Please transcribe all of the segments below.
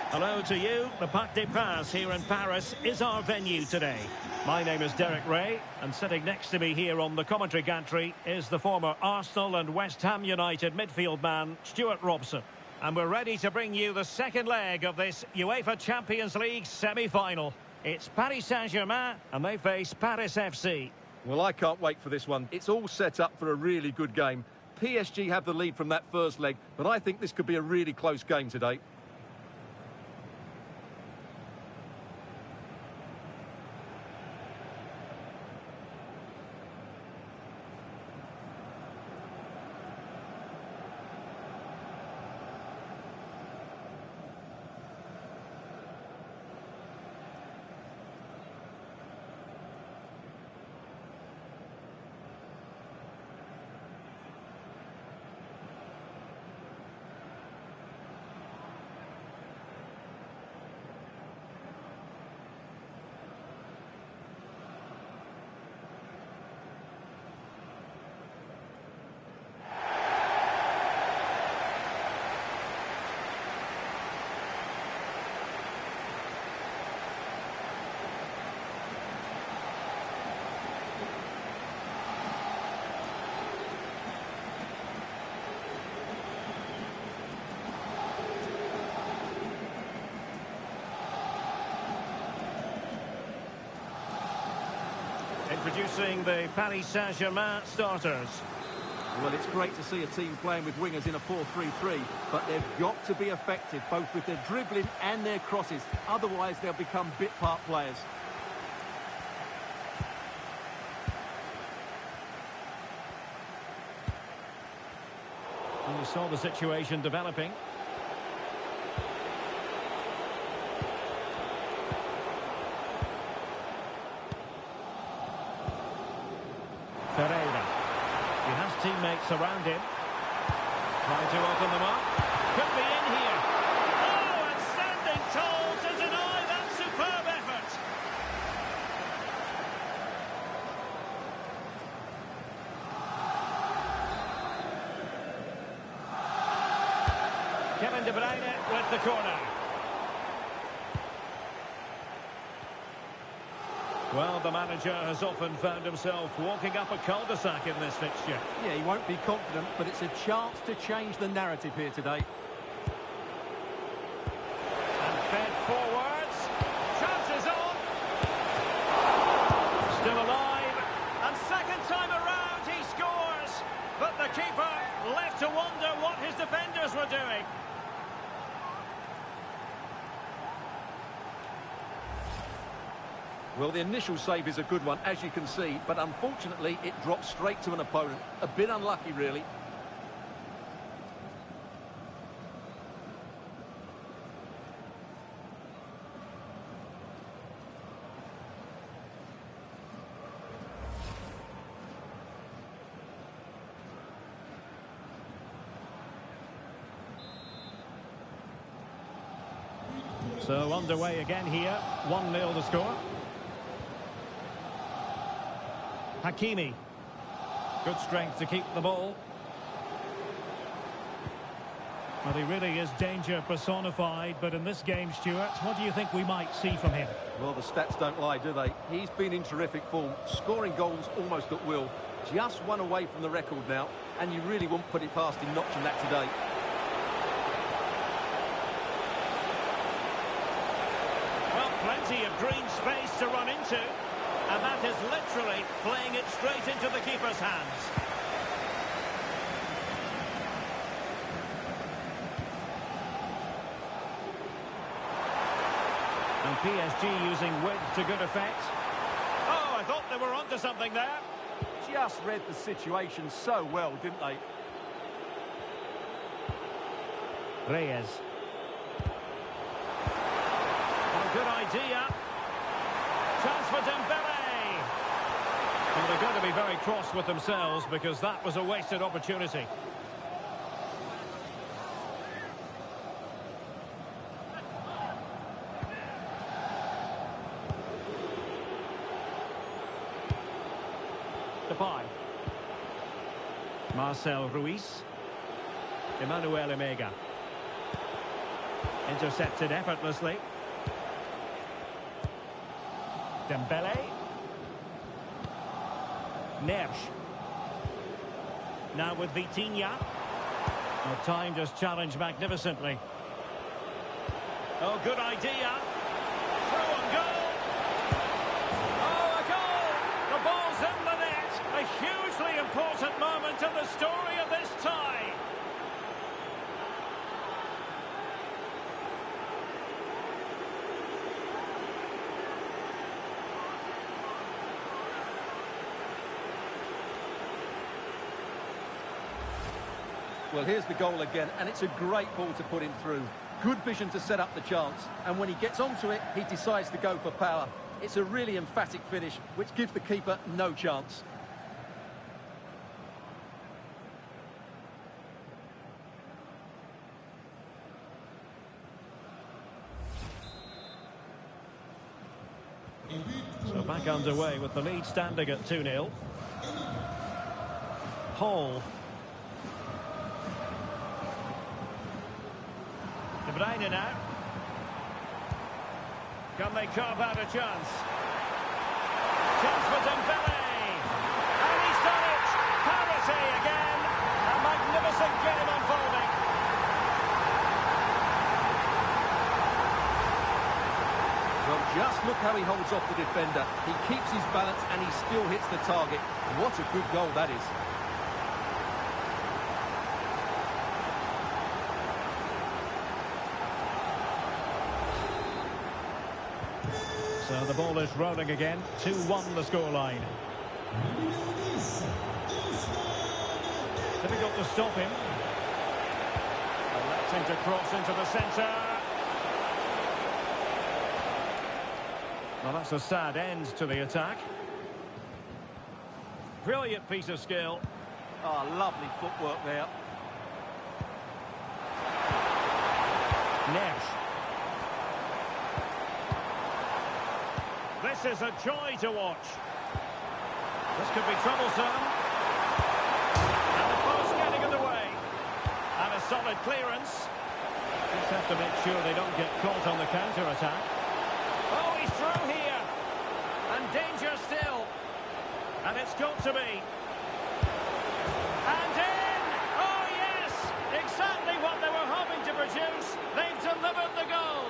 Hello to you. The Parc des Princes here in Paris is our venue today. My name is Derek Ray, and sitting next to me here on the commentary gantry is the former Arsenal and West Ham United midfield man, Stuart Robson. And we're ready to bring you the second leg of this UEFA Champions League semi-final. It's Paris Saint-Germain, and they face Paris FC. Well, I can't wait for this one. It's all set up for a really good game. PSG have the lead from that first leg, but I think this could be a really close game today. Introducing the Paris Saint-Germain starters. Well, it's great to see a team playing with wingers in a 4-3-3, but they've got to be effective, both with their dribbling and their crosses. Otherwise, they'll become bit-part players. And we saw the situation developing. Carrera. He has teammates around him. Trying to open them up. Could be in here. Oh, and standing tall to deny that superb effort. Kevin De Bruyne with the corner. Well, the manager has often found himself walking up a cul-de-sac in this fixture. Yeah, he won't be confident, but it's a chance to change the narrative here today. And fed forwards. Chances on. Still alive. And second time around he scores. But the keeper left to wonder what his defenders were doing. Well, the initial save is a good one, as you can see, but unfortunately it drops straight to an opponent. A bit unlucky, really. So underway again here, 1-0 the score. Hakimi. Good strength to keep the ball. Well, he really is danger personified, but in this game, Stuart, what do you think we might see from him? Well, the stats don't lie, do they? He's been in terrific form, scoring goals almost at will. Just one away from the record now, and you really won't put it past him notching that today. Well, plenty of green space to run into. And that is literally playing it straight into the keeper's hands. And PSG using width to good effect. Oh, I thought they were onto something there. Just read the situation so well, didn't they? Reyes. Oh, good idea. Chance for Dembele. Well, they're going to be very cross with themselves because that was a wasted opportunity. Depay. Marcel Ruiz. Emmanuel Emega. Intercepted effortlessly. Dembele. Neves. Now with Vitinha. Oh, time just challenged magnificently. Oh, good idea. Through and goal. Oh, a goal! The ball's in the net. A hugely important moment in the story of this tie. Well, here's the goal again, and it's a great ball to put him through. Good vision to set up the chance, and when he gets onto it, he decides to go for power. It's a really emphatic finish, which gives the keeper no chance. So back underway with the lead standing at 2-0. Hall. De Bruyne now. Can they carve out a chance? Chance for Dembele. And he's done it. Parity again. A magnificent game unfolding. Well, just look how he holds off the defender. He keeps his balance and he still hits the target. What a good goal that is. So the ball is rolling again. 2-1 the scoreline. Difficult to stop him. Lets him to cross into the centre. Well, that's a sad end to the attack. Brilliant piece of skill. Oh, lovely footwork there. Neves. This is a joy to watch. This could be troublesome. And the post getting in the way. And a solid clearance. Just have to make sure they don't get caught on the counter-attack. Oh, he's through here. And danger still. And it's got to be. And in! Oh, yes! Exactly what they were hoping to produce. They've delivered the goal.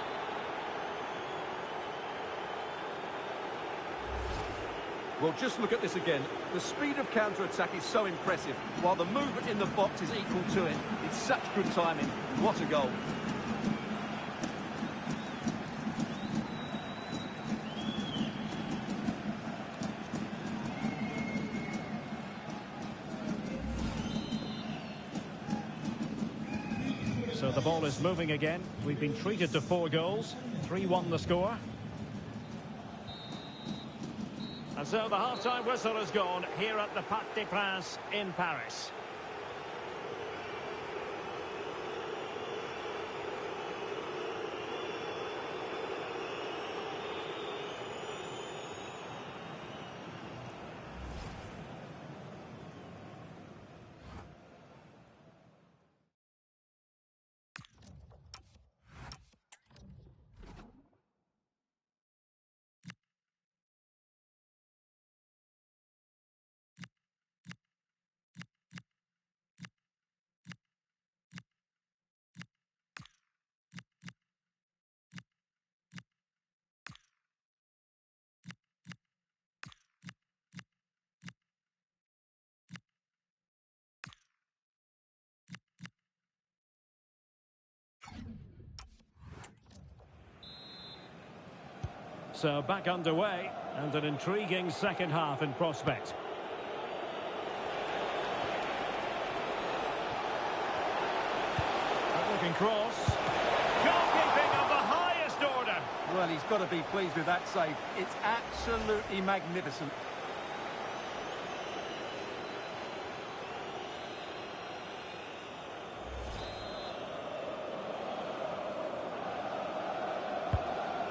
Well, just look at this again. The speed of counter-attack is so impressive, while the movement in the box is equal to it. It's such good timing. What a goal. So the ball is moving again. We've been treated to 4 goals. 3-1 the score. And so the half-time whistle has gone here at the Parc des Princes in Paris. So back underway, and an intriguing second half in prospect. Looking cross. Goalkeeping of the highest order. Well, he's got to be pleased with that save. It's absolutely magnificent.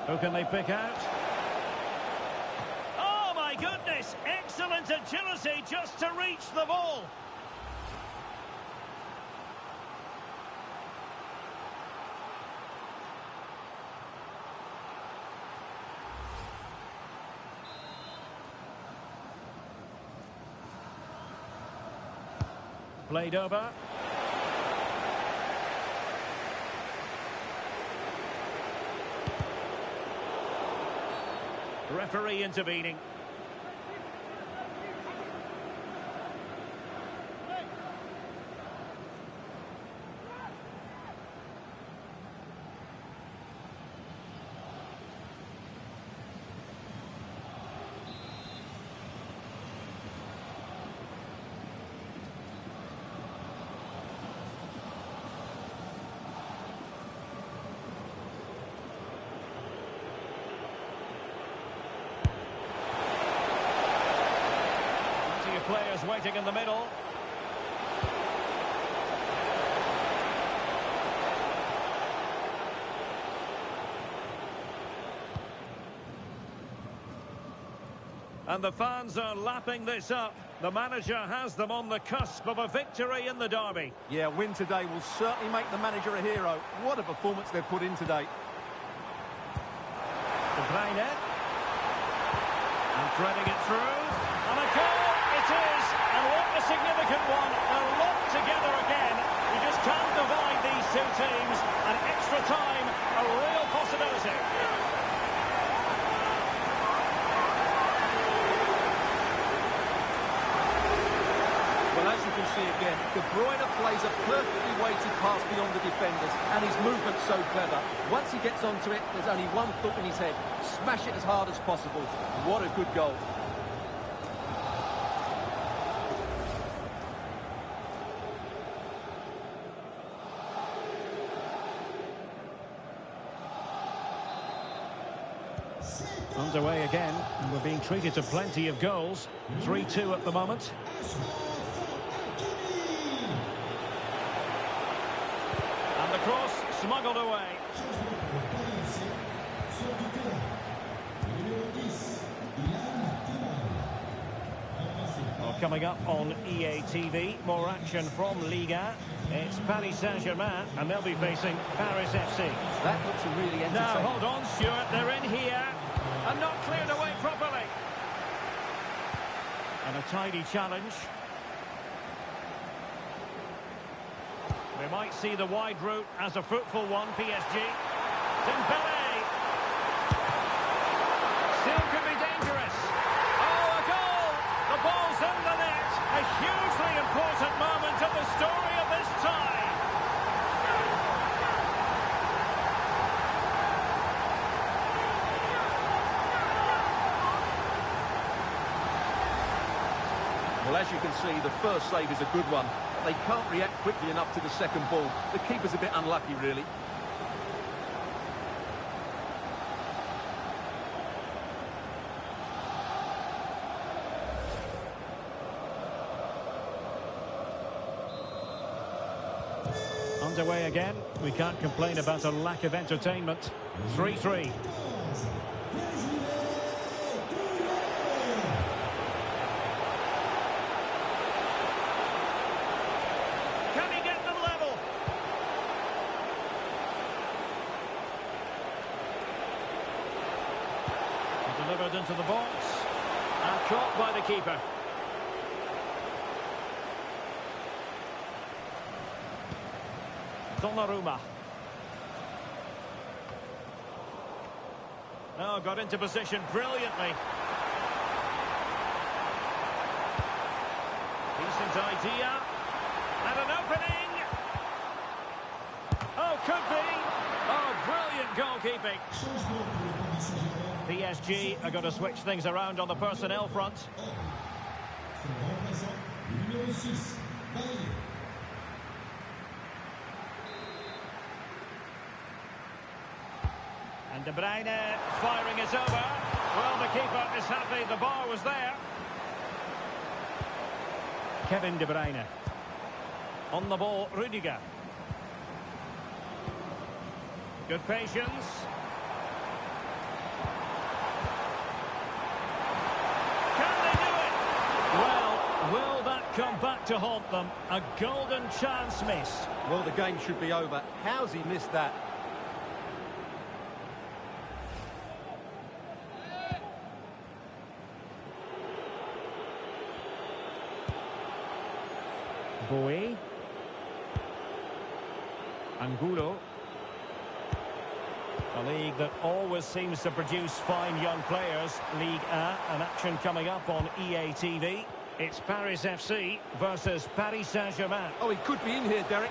Who can they pick out? Oh, my goodness! Excellent agility just to reach the ball. Played over. Referee intervening. Players waiting in the middle. And the fans are lapping this up. The manager has them on the cusp of a victory in the derby. Yeah, win today will certainly make the manager a hero. What a performance they've put in today. De Bruyne. And threading it through. And a goal! It is, and what a significant one. They're locked together again. You just can't divide these two teams. And extra time, a real possibility. Well, as you can see again, De Bruyne plays a perfectly weighted pass beyond the defenders, and his movement's so clever. Once he gets onto it, there's only one thought in his head: smash it as hard as possible. What a good goal. Underway again, and we're being treated to plenty of goals. 3-2 at the moment. And the cross smuggled away. Well, coming up on EA TV, more action from Liga. It's Paris Saint-Germain, and they'll be facing Paris FC. That looks really entertaining. Now, hold on, Stuart, they're in here. And not cleared away properly. And a tidy challenge. We might see the wide route as a fruitful one, PSG. Dembele. Still could be dangerous. Oh, a goal! The ball's in the net. A hugely important moment of the story of this tie. Well, as you can see, the first save is a good one. They can't react quickly enough to the second ball. The keeper's a bit unlucky, really. Underway again. We can't complain about a lack of entertainment. 3-3. Delivered into the box and caught by the keeper. Donnarumma. Oh, got into position brilliantly. Decent idea. And an opening. Oh, could be. Oh, brilliant goalkeeping. PSG are going to switch things around on the personnel front. And De Bruyne firing it over. Well, the keeper is happy the bar was there. Kevin De Bruyne. On the ball, Rudiger. Good patience. Will that come back to haunt them? A golden chance missed. Well, the game should be over. How's he missed that? Bowie. Angulo. A league that always seems to produce fine young players. Ligue 1, an action coming up on EA TV. It's Paris FC versus Paris Saint-Germain. Oh, he could be in here, Derek.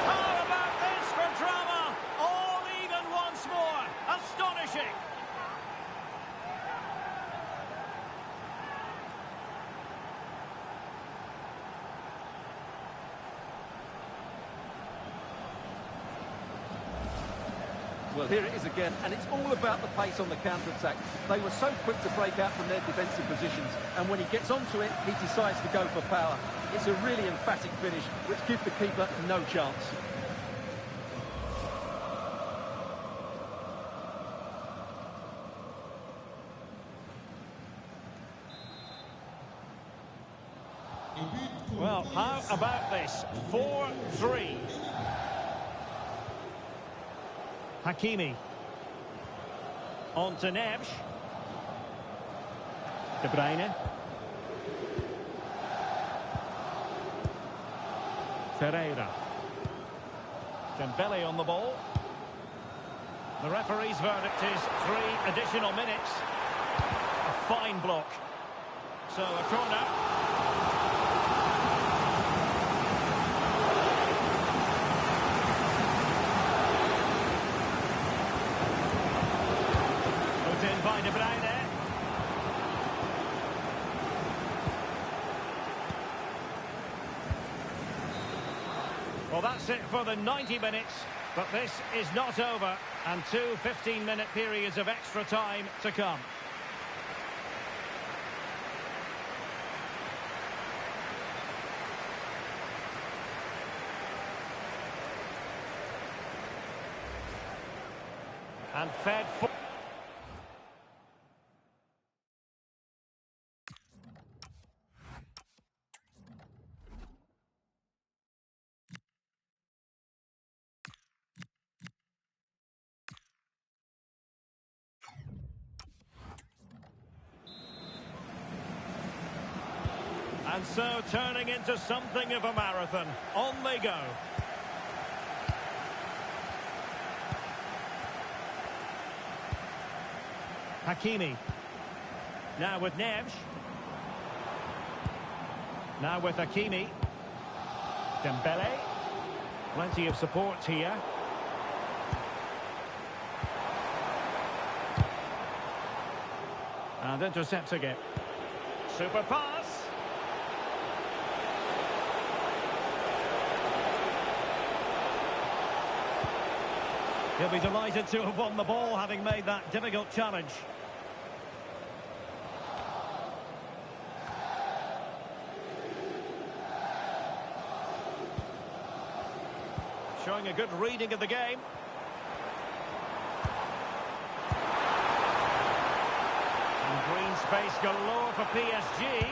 How about this for drama? All even once more. Astonishing. Well, here it is again, and it's all about the pace on the counter-attack. They were so quick to break out from their defensive positions, and when he gets onto it, he decides to go for power. It's a really emphatic finish, which gives the keeper no chance. Well, how about this? 4-3. Hakimi. On to Neves. De Bruyne. Ferreira. Dembele on the ball. The referee's verdict is 3 additional minutes. A fine block. So a corner. In by De Bruyne. Well, that's it for the 90 minutes, but this is not over, and 2 15-minute periods of extra time to come. And fed for... And so turning into something of a marathon. On they go. Hakimi. Now with Neves. Now with Hakimi. Dembele. Plenty of support here. And intercepts again. Super pass. He'll be delighted to have won the ball, having made that difficult challenge. Showing a good reading of the game. And green space galore for PSG.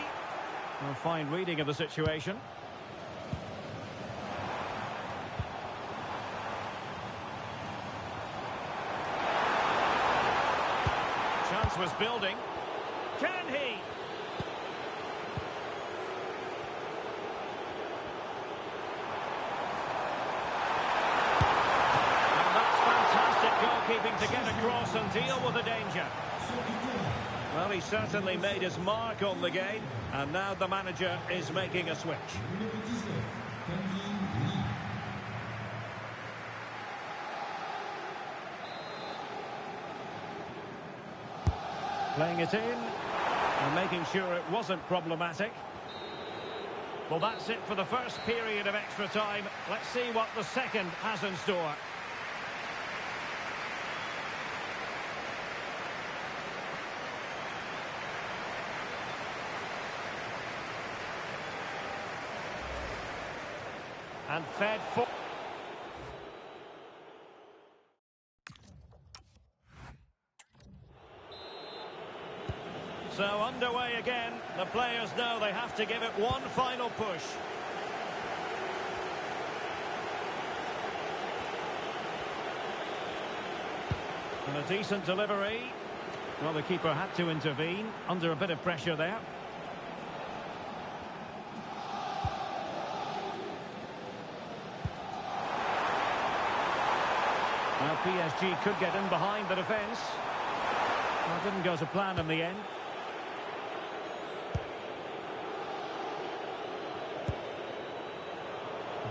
A fine reading of the situation. Chance was building. Can he? Goalkeeping to get across and deal with the danger. Well, he certainly made his mark on the game, and now the manager is making a switch. Playing it in and making sure it wasn't problematic. Well, that's it for the first period of extra time. Let's see what the second has in store. And fed for... So underway again. The players know they have to give it one final push. And a decent delivery. Well, the keeper had to intervene under a bit of pressure there. Well, PSG could get in behind the defence. Well, it didn't go to plan in the end.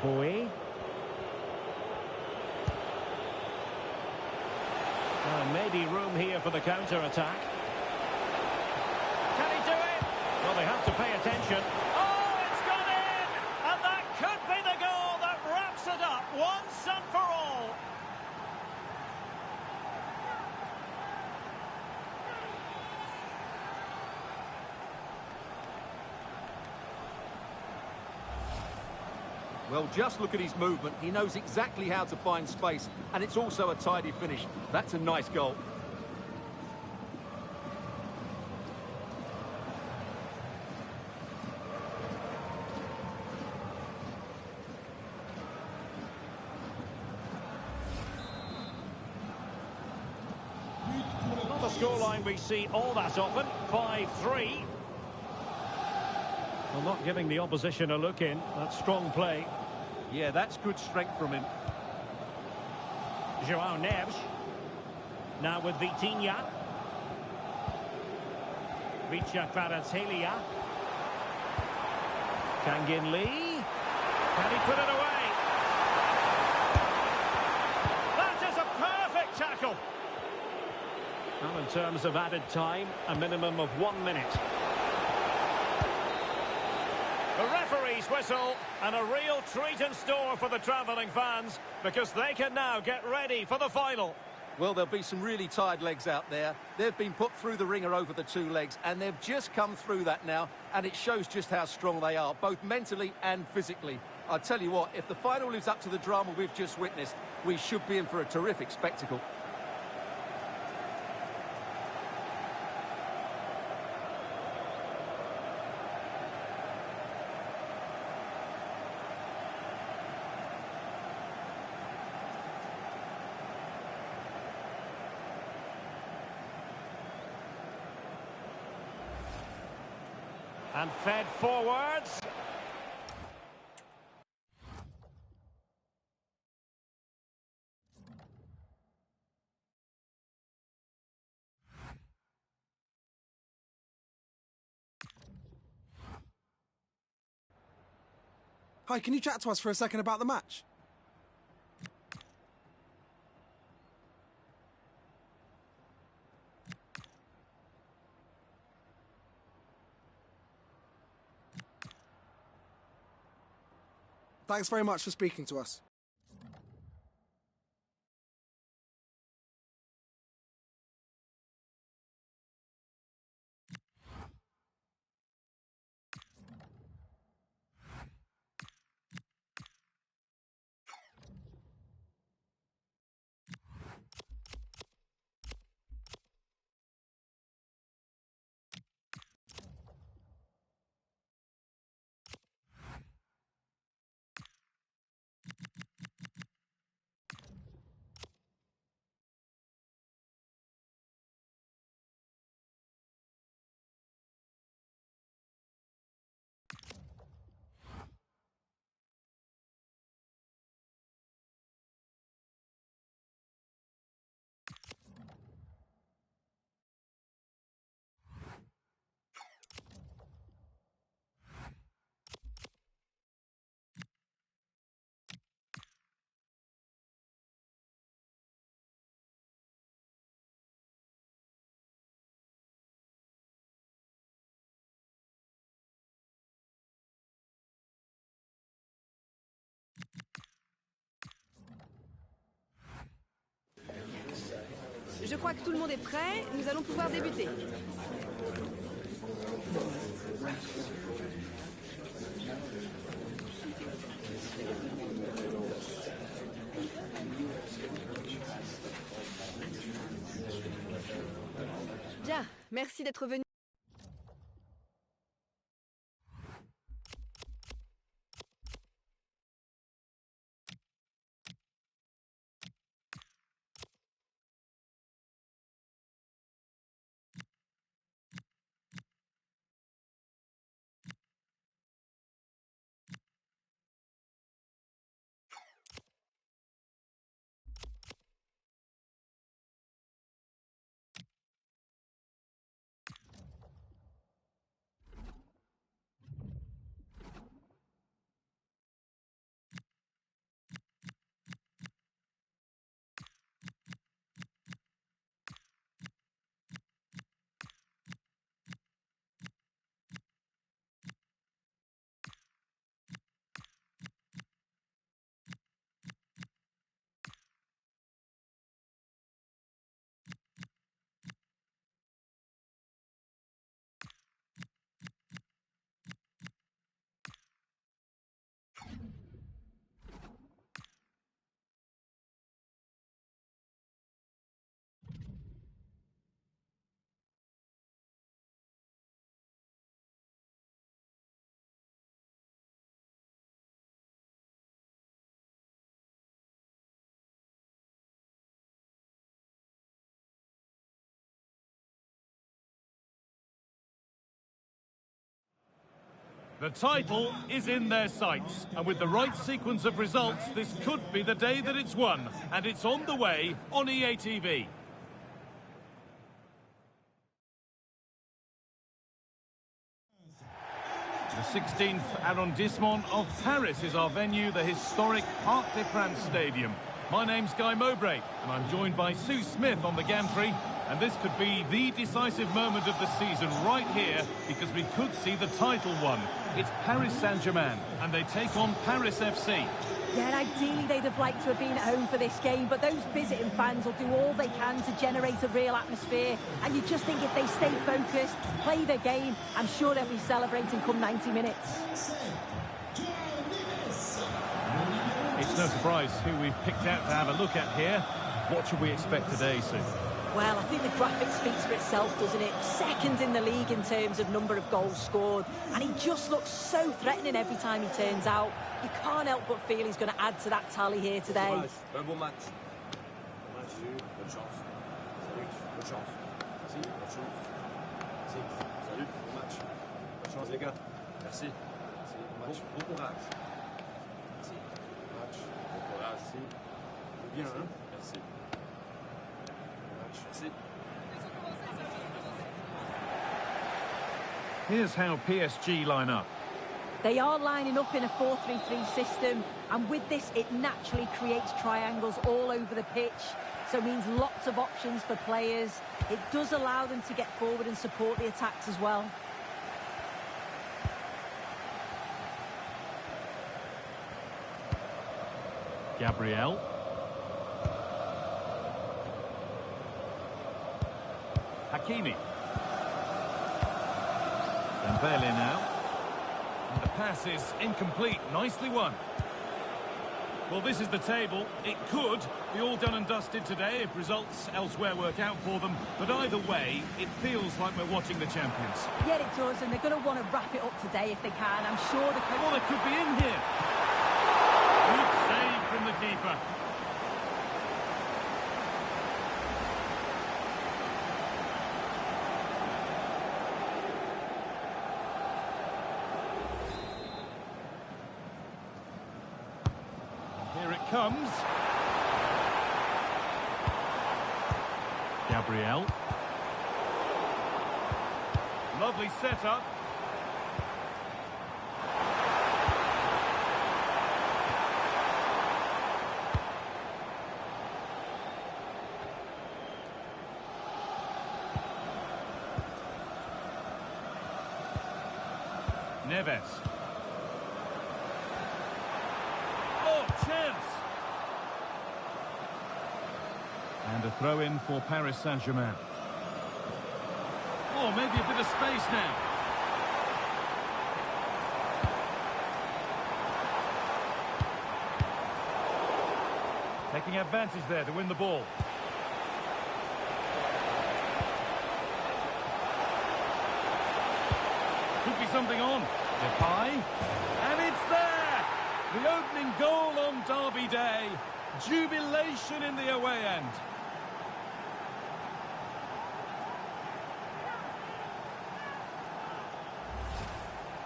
Bowie. Maybe room here for the counter-attack. Can he do it? Well, they have to pay attention. Oh, it's gone in! And that could be the goal that wraps it up once and for all. Well, just look at his movement. He knows exactly how to find space, and it's also a tidy finish. That's a nice goal. Not a scoreline we see all that often. 5-3. Well, not giving the opposition a look in. That's strong play. Yeah, that's good strength from him. João Neves. Now with Vitinha. Vicha Kvaratskhelia. Kangin Lee. Can he put it away? That is a perfect tackle. Well, in terms of added time, a minimum of 1 minute. The referee's whistle, and a real treat in store for the travelling fans, because they can now get ready for the final. Well, there'll be some really tired legs out there. They've been put through the ringer over the two legs, and they've just come through that now, and it shows just how strong they are, both mentally and physically. I tell you what, if the final lives up to the drama we've just witnessed, we should be in for a terrific spectacle. And fed forwards. Hi, can you chat to us for a second about the match? Thanks very much for speaking to us. Je crois que tout le monde est prêt, nous allons pouvoir débuter. Bien, merci d'être venu. The title is in their sights, and with the right sequence of results, this could be the day that it's won, and it's on the way on EA TV. The 16th arrondissement of Paris is our venue, the historic Parc des Princes Stadium. My name's Guy Mowbray, and I'm joined by Sue Smith on the gantry. And this could be the decisive moment of the season right here, because we could see the title won. It's Paris Saint-Germain, and they take on Paris FC. Yeah, ideally they'd have liked to have been at home for this game, but those visiting fans will do all they can to generate a real atmosphere. And you just think if they stay focused, play their game, I'm sure they'll be celebrating come 90 minutes. It's no surprise who we've picked out to have a look at here. What should we expect today, Sue? Well, I think the graphic speaks for itself, doesn't it? Second in the league in terms of number of goals scored. And he just looks so threatening every time he turns out. You can't help but feel he's going to add to that tally here today. Un bon match. Bonne chance. Salut. Bonne chance. Merci. Bonne chance. Merci. Salut. Bon match. Bonne chance, les gars. Merci. Merci. Bon match. Bon courage. Merci. Bon match. Bon courage. Merci. Bien, hein? Merci. Here's how PSG line up. They are lining up in a 4-3-3 system, and with this it naturally creates triangles all over the pitch, so it means lots of options for players. It does allow them to get forward and support the attacks as well. Gabriel. Hakimi. Dembele now. And the pass is incomplete. Nicely won. Well, this is the table. It could be all done and dusted today if results elsewhere work out for them. But either way, it feels like we're watching the champions. Yeah, it does, and they're going to want to wrap it up today if they can. I'm sure they can. Well, it could be in here. Good save from the keeper. Comes Gabriel. Lovely setup. Neves. Oh, chance! And a throw-in for Paris Saint-Germain. Oh, maybe a bit of space now. Taking advantage there to win the ball. Could be something on. Depay. And it's there! The opening goal on Derby Day. Jubilation in the away end.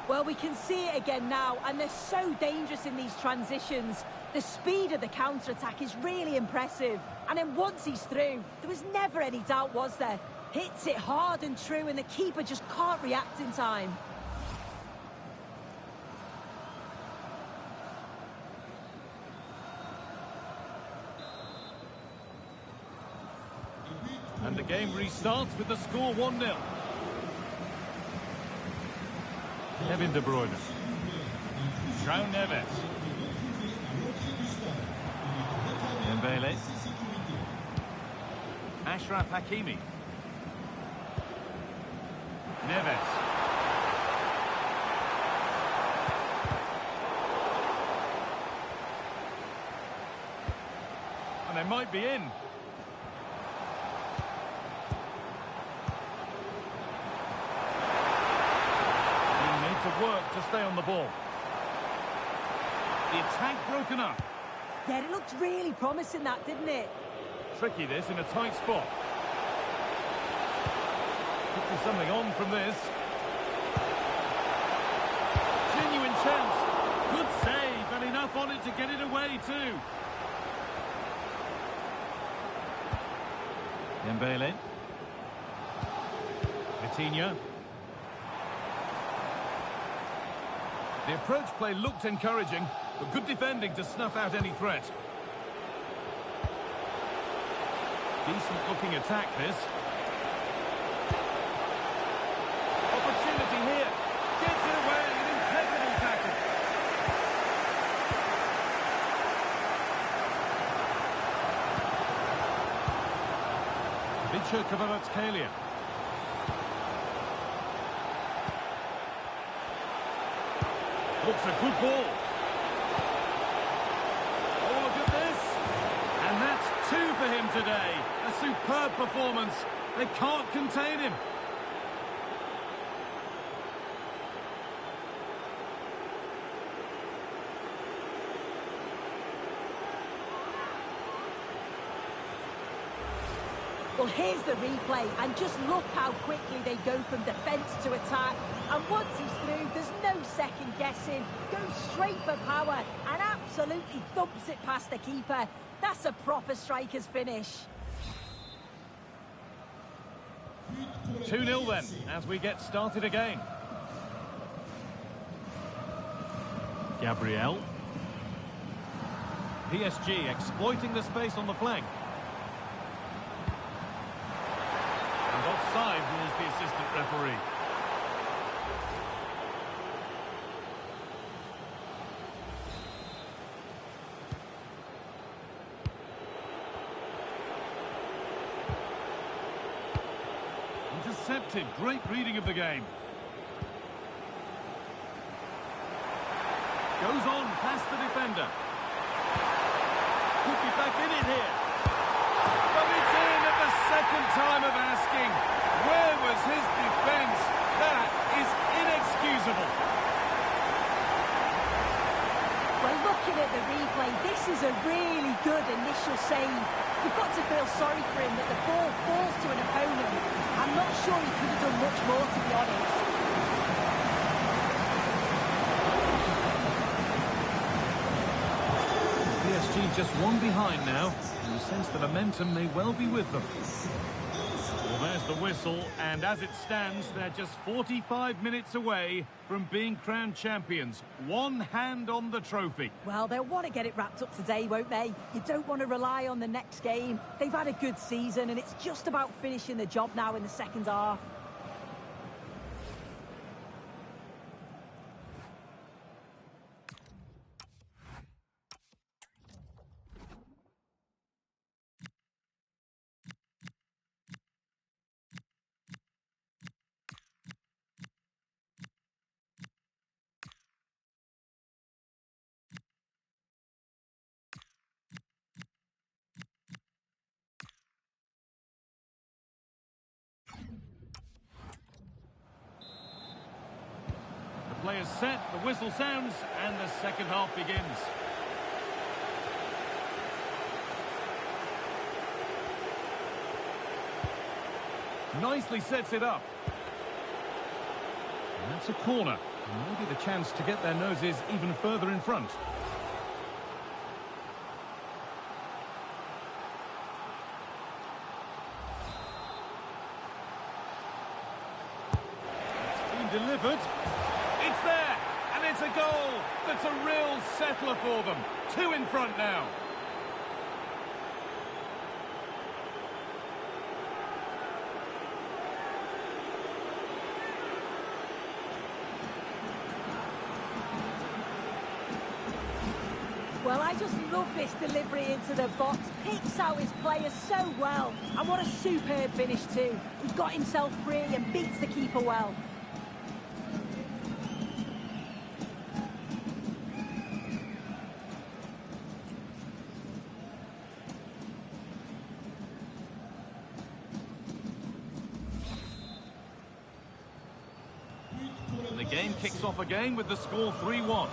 Well, we can see it again now, and they're so dangerous in these transitions. The speed of the counter-attack is really impressive. And then once he's through, there was never any doubt, was there? Hits it hard and true, and the keeper just can't react in time. And the game restarts with the score 1-0. Kevin De Bruyne. João Neves. Dembele. Achraf Hakimi. Neves. And they might be in. Work to stay on the ball. The attack broken up. Yeah, it looked really promising, that, didn't it? Tricky this in a tight spot. Could be something on from this. attempt. Good save, and enough on it to get it away too. Dembele. Vitinha. The approach play looked encouraging, but good defending to snuff out any threat. Decent-looking attack, this. Opportunity here. Gets it away. An impeccable tackle. Kvaratskhelia. Looks a good ball. Oh, look at this. And that's 2 for him today. A superb performance. They can't contain him. Well, here's the replay, and just look how quickly they go from defence to attack. And once he's through, there's no second guessing. Goes straight for power and absolutely thumps it past the keeper. That's a proper striker's finish. 2-0 then, as we get started again. Gabriel. PSG exploiting the space on the flank. And offside rules the assistant referee. Intercepted, great reading of the game. Goes on past the defender. Could be back in it here. But it's in at the second time of asking. Where was his defence? That is inexcusable. Well, looking at the replay, this is a really good initial save. You've got to feel sorry for him that the ball falls to an opponent. I'm not sure he could have done much more, to be honest. PSG just one behind now, and you sense the momentum may well be with them. Well, there's the whistle, and as it stands, they're just 45 minutes away from being crowned champions. One hand on the trophy. Well, they'll want to get it wrapped up today, won't they? You don't want to rely on the next game. They've had a good season, and it's just about finishing the job now in the second half. Players set, the whistle sounds, and the second half begins. Nicely sets it up. And that's a corner. And maybe the chance to get their noses even further in front. It's been delivered. It's there, and it's a goal. That's a real settler for them. 2 in front now. Well, I just love this delivery into the box. Picks out his players so well. And what a superb finish too. He got himself free and beats the keeper well. And the game kicks off again with the score 3-1.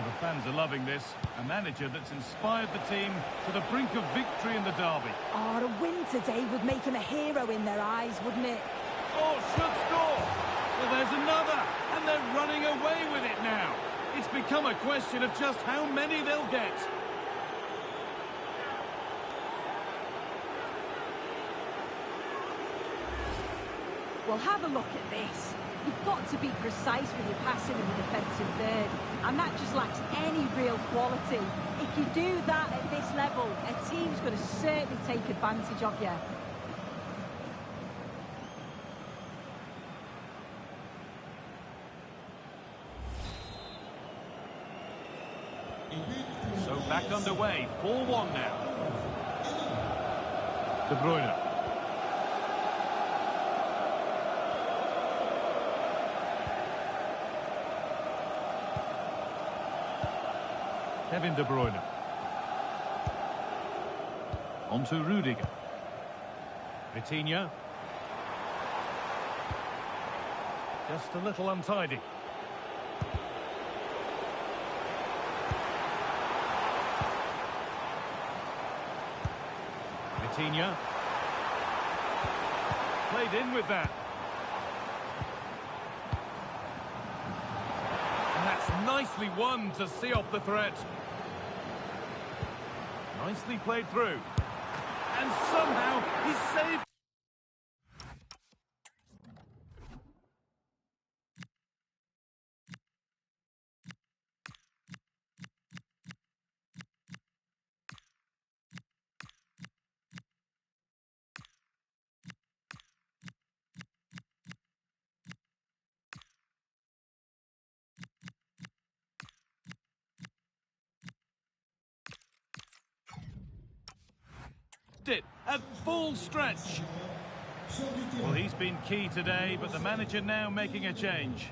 Well, the fans are loving this. A manager that's inspired the team to the brink of victory in the derby. Oh, a win today would make him a hero in their eyes, wouldn't it? Oh, should score! Well, there's another, and they're running away with it now. It's become a question of just how many they'll get. Well, have a look at this. You've got to be precise with your passing in the defensive third, and that just lacks any real quality. If you do that at this level, a team's going to certainly take advantage of you. So back underway, 4-1 now. De Bruyne. Kevin De Bruyne. On to Rudiger. Vitinha. Just a little untidy. Vitinha. Played in with that. And that's nicely won to see off the threat. Nicely played through. And somehow he's saved. It at full stretch. Well, he's been key today, but the manager now making a change.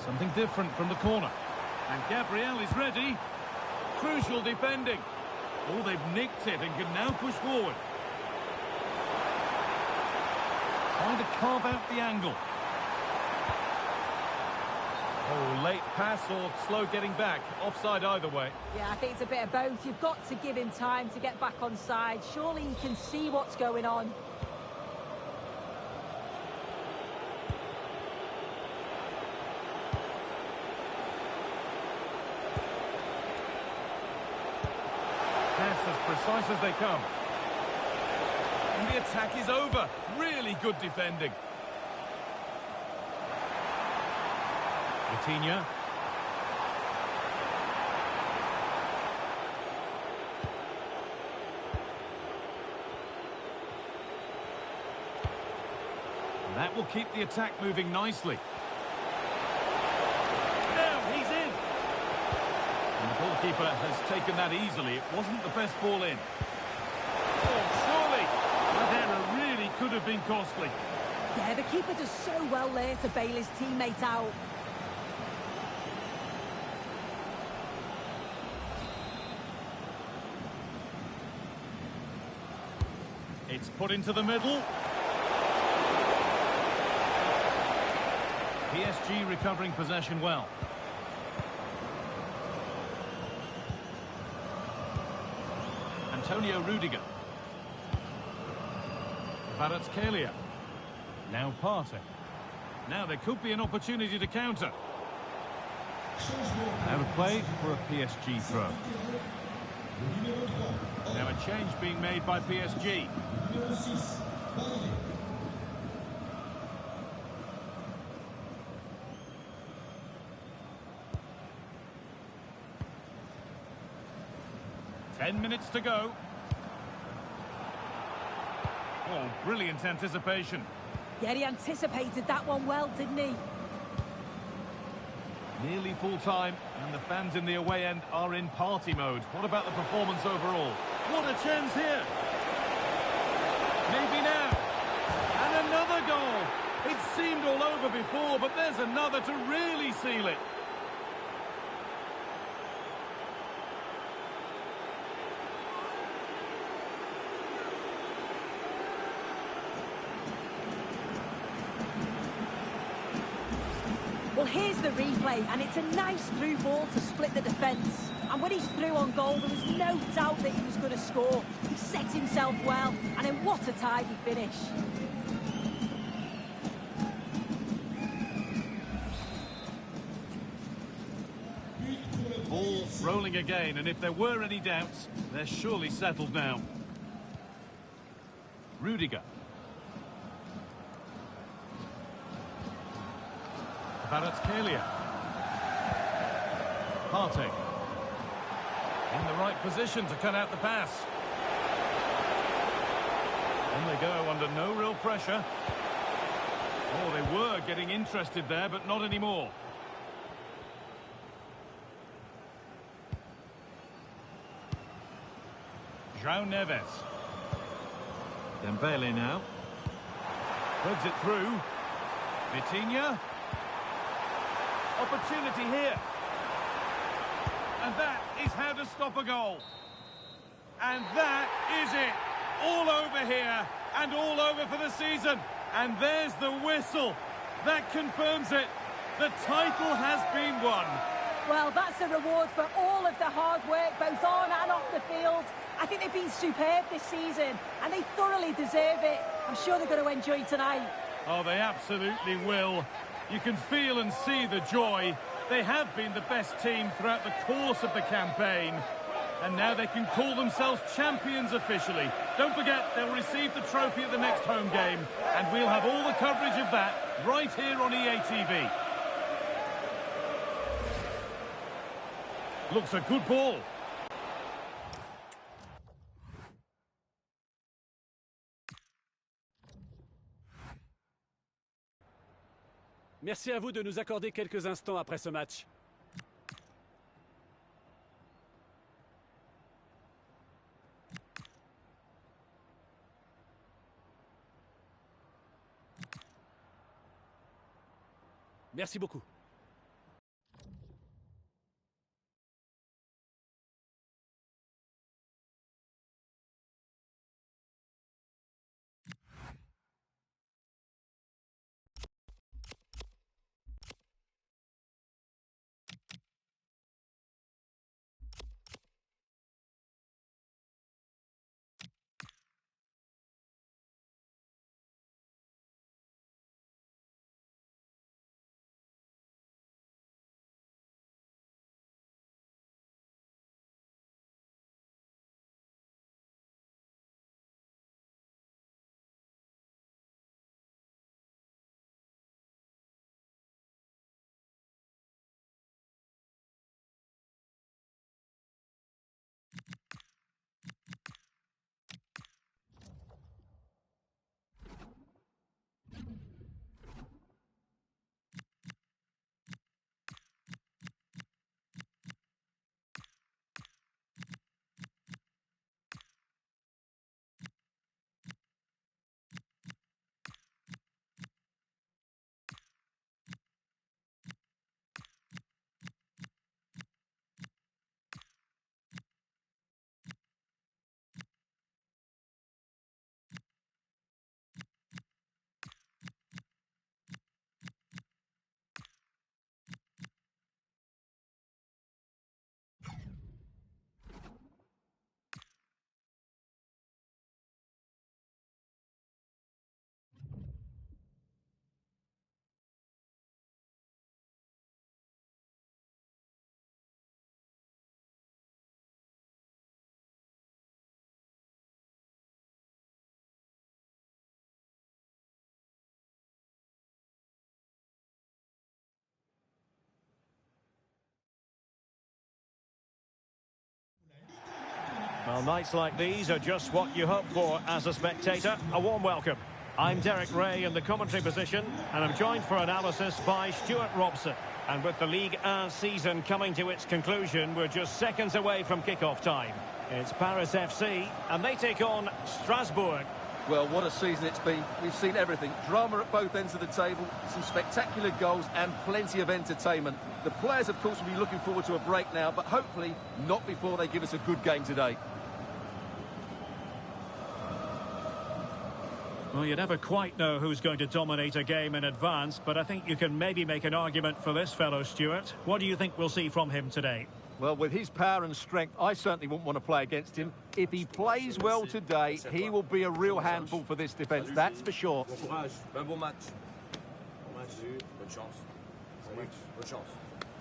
Something different from the corner. And Gabriel is ready. Crucial defending. Oh, they've nicked it and can now push forward. Trying to carve out the angle. Oh, late pass or slow getting back. Offside either way. Yeah, I think it's a bit of both. You've got to give him time to get back on side. Surely he can see what's going on. Pass as precise as they come. And the attack is over. Really good defending. Vitinha. And that will keep the attack moving nicely. Now he's in. And the goalkeeper has taken that easily. It wasn't the best ball in. Could have been costly. Yeah, the keeper does so well there to bail his teammate out. It's put into the middle. PSG recovering possession well. Antonio Rudiger. Kvaratskhelia. Now Partey. Now there could be an opportunity to counter. Out of play for a PSG throw. Now a change being made by PSG. Ten minutes to go. Oh, brilliant anticipation. Yeah, he anticipated that one well, didn't he? Nearly full time, and the fans in the away end are in party mode. What about the performance overall? What a chance here. Maybe now. And another goal. It seemed all over before, but there's another to really seal it. here's the replay, and it's a nice through ball to split the defence. And when he's through on goal, there was no doubt that he was going to score. He set himself well, and then what a tidy finish. Ball rolling again, and if there were any doubts, they're surely settled now. Rudiger. Kvaratskhelia. Partey. In the right position to cut out the pass. On they go under no real pressure. Oh, they were getting interested there, but not anymore. João Neves. Dembele now. Threads it through. Vitinha. Opportunity here. And that is how to stop a goal. And that is it. All over here and all over for the season. And there's the whistle. That confirms it. The title has been won. Well, that's a reward for all of the hard work, both on and off the field. I think they've been superb this season, and they thoroughly deserve it. I'm sure they're going to enjoy tonight. Oh, they absolutely will. You can feel and see the joy. They have been the best team throughout the course of the campaign. And now they can call themselves champions officially. Don't forget, they'll receive the trophy at the next home game. And we'll have all the coverage of that right here on EA TV. Looks a good ball. Merci à vous de nous accorder quelques instants après ce match. Merci beaucoup. Well, nights like these are just what you hope for as a spectator. A warm welcome. I'm Derek Ray in the commentary position, and I'm joined for analysis by Stuart Robson. And with the Ligue 1 season coming to its conclusion, we're just seconds away from kick-off time. It's Paris FC, and they take on Strasbourg. Well, what a season it's been. We've seen everything. Drama at both ends of the table, some spectacular goals and plenty of entertainment. The players, of course, will be looking forward to a break now, but hopefully not before they give us a good game today. Well, you never quite know who's going to dominate a game in advance, but I think you can maybe make an argument for this fellow, Stuart. What do you think we'll see from him today? Well, with his power and strength, I certainly wouldn't want to play against him. If he plays well today, he will be a real handful for this defence, that's for sure. Bon courage, un bon match. Bon match, bonne chance. Bon match, bonne chance.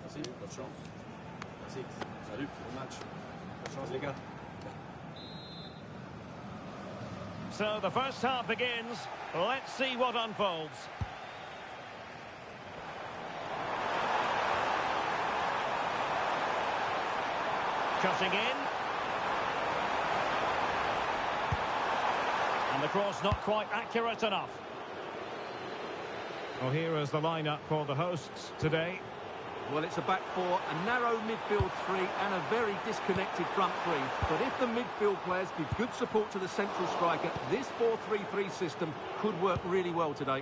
Merci, bonne chance. Merci, salut, bon match. Bonne chance, les gars. So the first half begins. Let's see what unfolds. Cutting in. And the cross not quite accurate enough. Well, here is the lineup for the hosts today. Well, it's a back four, a narrow midfield three and a very disconnected front three. But if the midfield players give good support to the central striker, this 4-3-3 system could work really well today.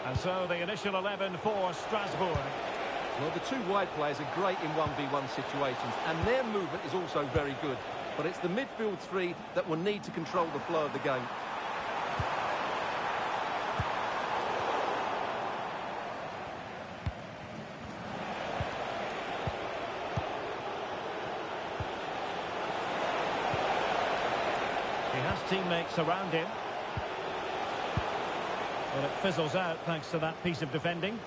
And so the initial 11 for Strasbourg. Well, the two wide players are great in 1v1 situations, and their movement is also very good. But it's the midfield three that will need to control the flow of the game. He has teammates around him. Well, it fizzles out thanks to that piece of defending.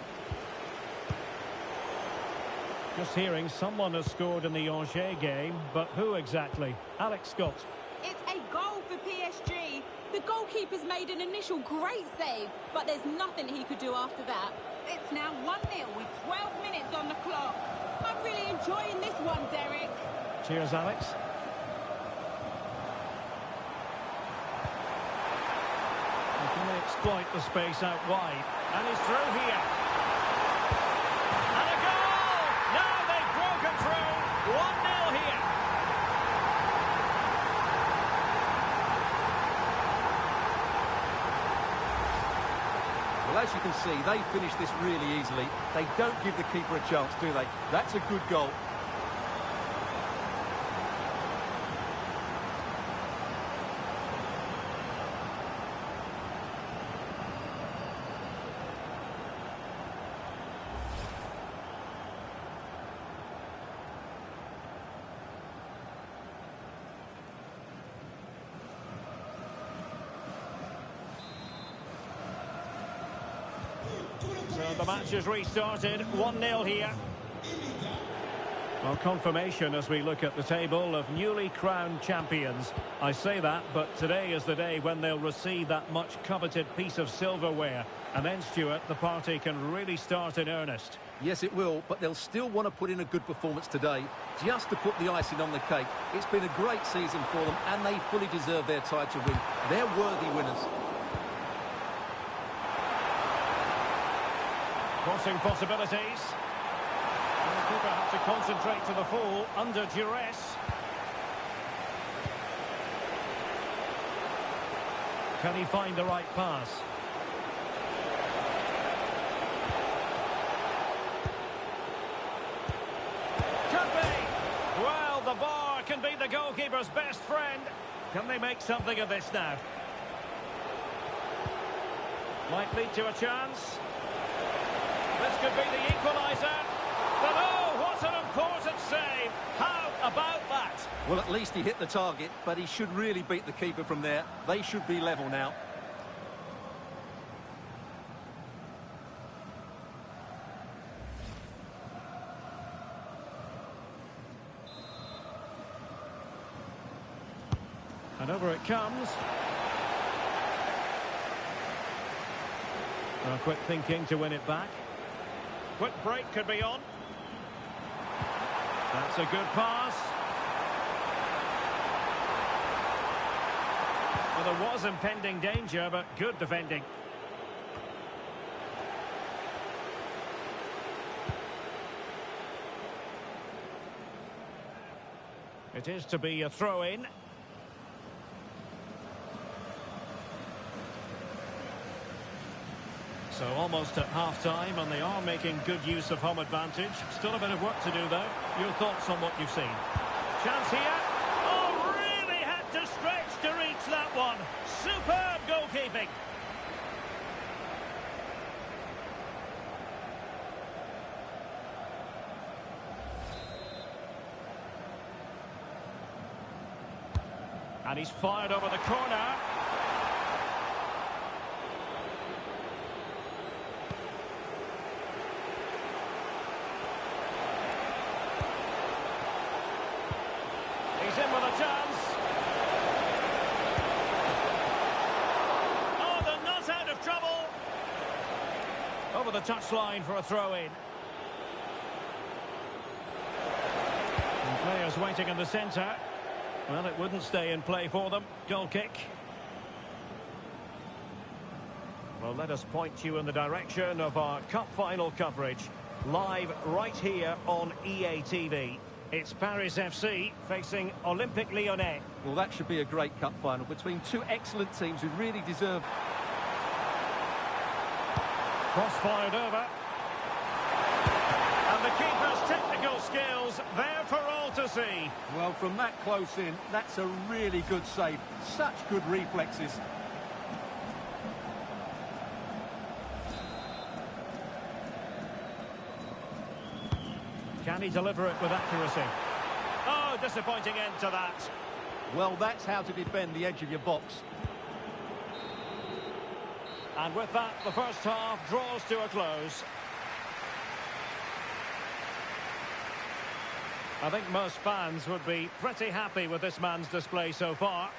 Just hearing someone has scored in the Angers game, but who exactly? Alex Scott. It's a goal for PSG. The goalkeeper's made an initial great save, but there's nothing he could do after that. It's now 1-0 with 12 minutes on the clock. I'm really enjoying this one, Derek. Cheers, Alex. Can they exploit the space out wide? And he's through here. And a goal! Now they've broken through. 1-0 here. Well, as you can see, they finish this really easily. They don't give the keeper a chance, do they? That's a good goal. So the match has restarted. 1-0 here. Well, confirmation as we look at the table of newly crowned champions. I say that, but today is the day when they'll receive that much coveted piece of silverware. And then, Stuart, the party can really start in earnest. Yes, it will, but they'll still want to put in a good performance today, just to put the icing on the cake. It's been a great season for them, and they fully deserve their title win. They're worthy winners. Crossing possibilities. The keeper had to concentrate to the full under duress. Can he find the right pass? Could be! Well, the bar can be the goalkeeper's best friend. Can they make something of this now? Might lead to a chance. This could be the equaliser. But oh, what an important save. How about that? Well, at least he hit the target, but he should really beat the keeper from there. They should be level now. And over it comes. Well, quick thinking to win it back. Quick break could be on. That's a good pass. Well, there was impending danger, but good defending. It is to be a throw-in. So almost at half-time, and they are making good use of home advantage. Still a bit of work to do, though. Your thoughts on what you've seen? Chance here. Oh, really had to stretch to reach that one. And he's fired over the corner. He's in with a chance. Oh, they're not out of trouble. Over the touchline for a throw-in. And players waiting in the centre. Well, it wouldn't stay in play for them. Goal kick. Well, let us point you in the direction of our cup final coverage. Live right here on EA TV. It's Paris FC facing Olympique Lyonnais. Well, that should be a great cup final between two excellent teams who really deserve... Cross fired over. And the keeper's technical skills there for all to see. Well, from that close in, that's a really good save. Such good reflexes. Can he deliver it with accuracy? Oh, disappointing end to that. Well, that's how to defend the edge of your box. And with that, the first half draws to a close. I think most fans would be pretty happy with this man's display so far.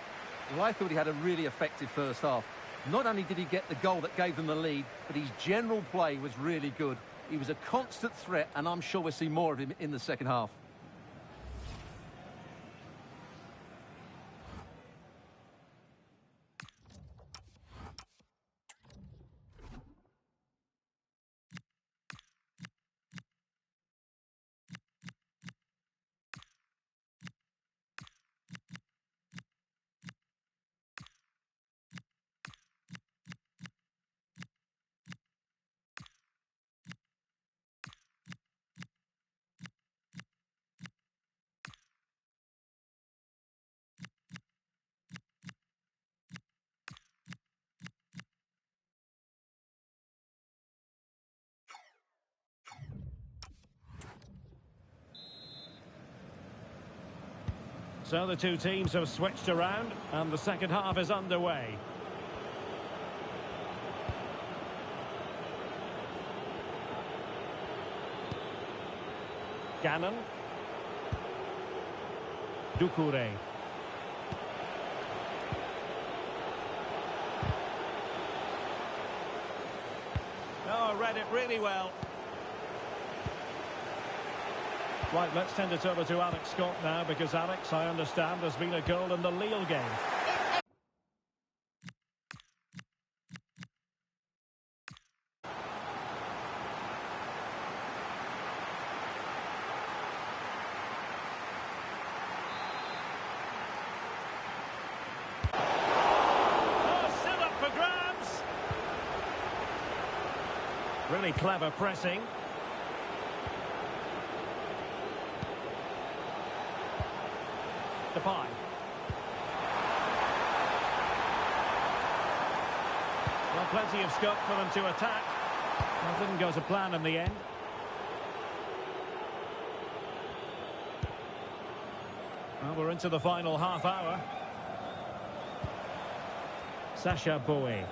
Well, I thought he had a really effective first half. Not only did he get the goal that gave them the lead, but his general play was really good. He was a constant threat, and I'm sure we'll see more of him in the second half. So the two teams have switched around and the second half is underway. Gannon. Doucouré. Oh, read it really well. Right, let's send it over to Alex Scott now, because Alex, I understand, there's been a goal in the Lille game. Oh, still up for grabs. Really clever pressing. Depay. Well, plenty of scope for them to attack. That didn't go to plan in the end. Well, we're into the final half hour. Sacha Boey.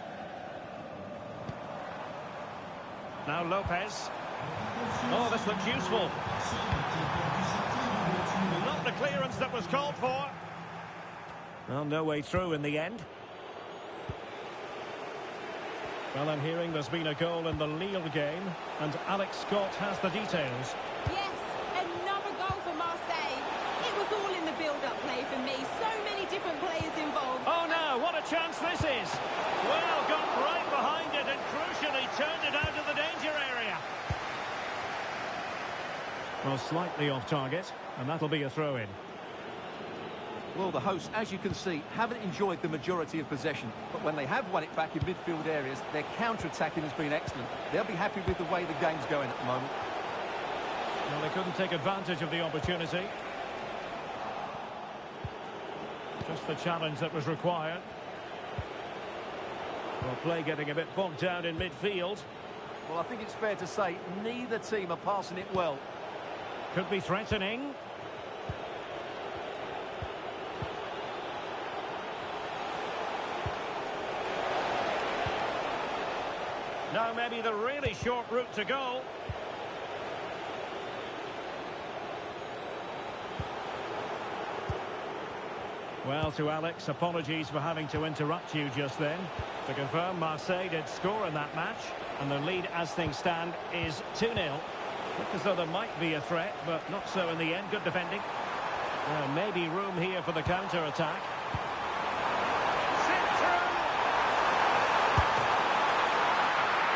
Now Lopez. Oh, this looks useful. Not the clearance that was called for. Well, no way through in the end. Well, I'm hearing there's been a goal in the Lille game, and Alex Scott has the details. Yes, another goal for Marseille. It was all in the build-up play for me. So many different players involved. Oh, no, what a chance this is. Well, got right behind it and crucially turned it out of the danger area. Well, slightly off target, and that'll be a throw-in. Well, the hosts, as you can see, haven't enjoyed the majority of possession. But when they have won it back in midfield areas, their counter-attacking has been excellent. They'll be happy with the way the game's going at the moment. Well, they couldn't take advantage of the opportunity. Just the challenge that was required. Well, play getting a bit bogged down in midfield. Well, I think it's fair to say neither team are passing it well. Could be threatening. Now maybe the really short route to goal. Well, to Alex, apologies for having to interrupt you just then. To confirm, Marseille did score in that match, and the lead as things stand is 2-0. Looked as though there might be a threat, but not so in the end. Good defending. Well, maybe room here for the counter-attack.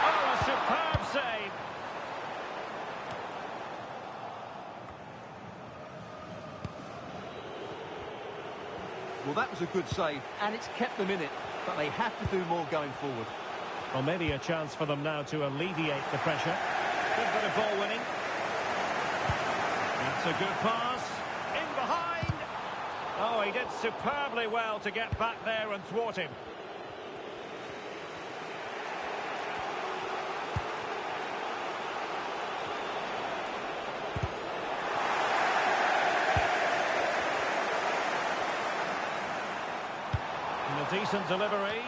Oh, a superb save. Well, that was a good save, and it's kept them in it, but they have to do more going forward. Well, maybe a chance for them now to alleviate the pressure. Good bit of ball winning. That's a good pass. In behind. Oh, he did superbly well to get back there and thwart him. And a decent delivery.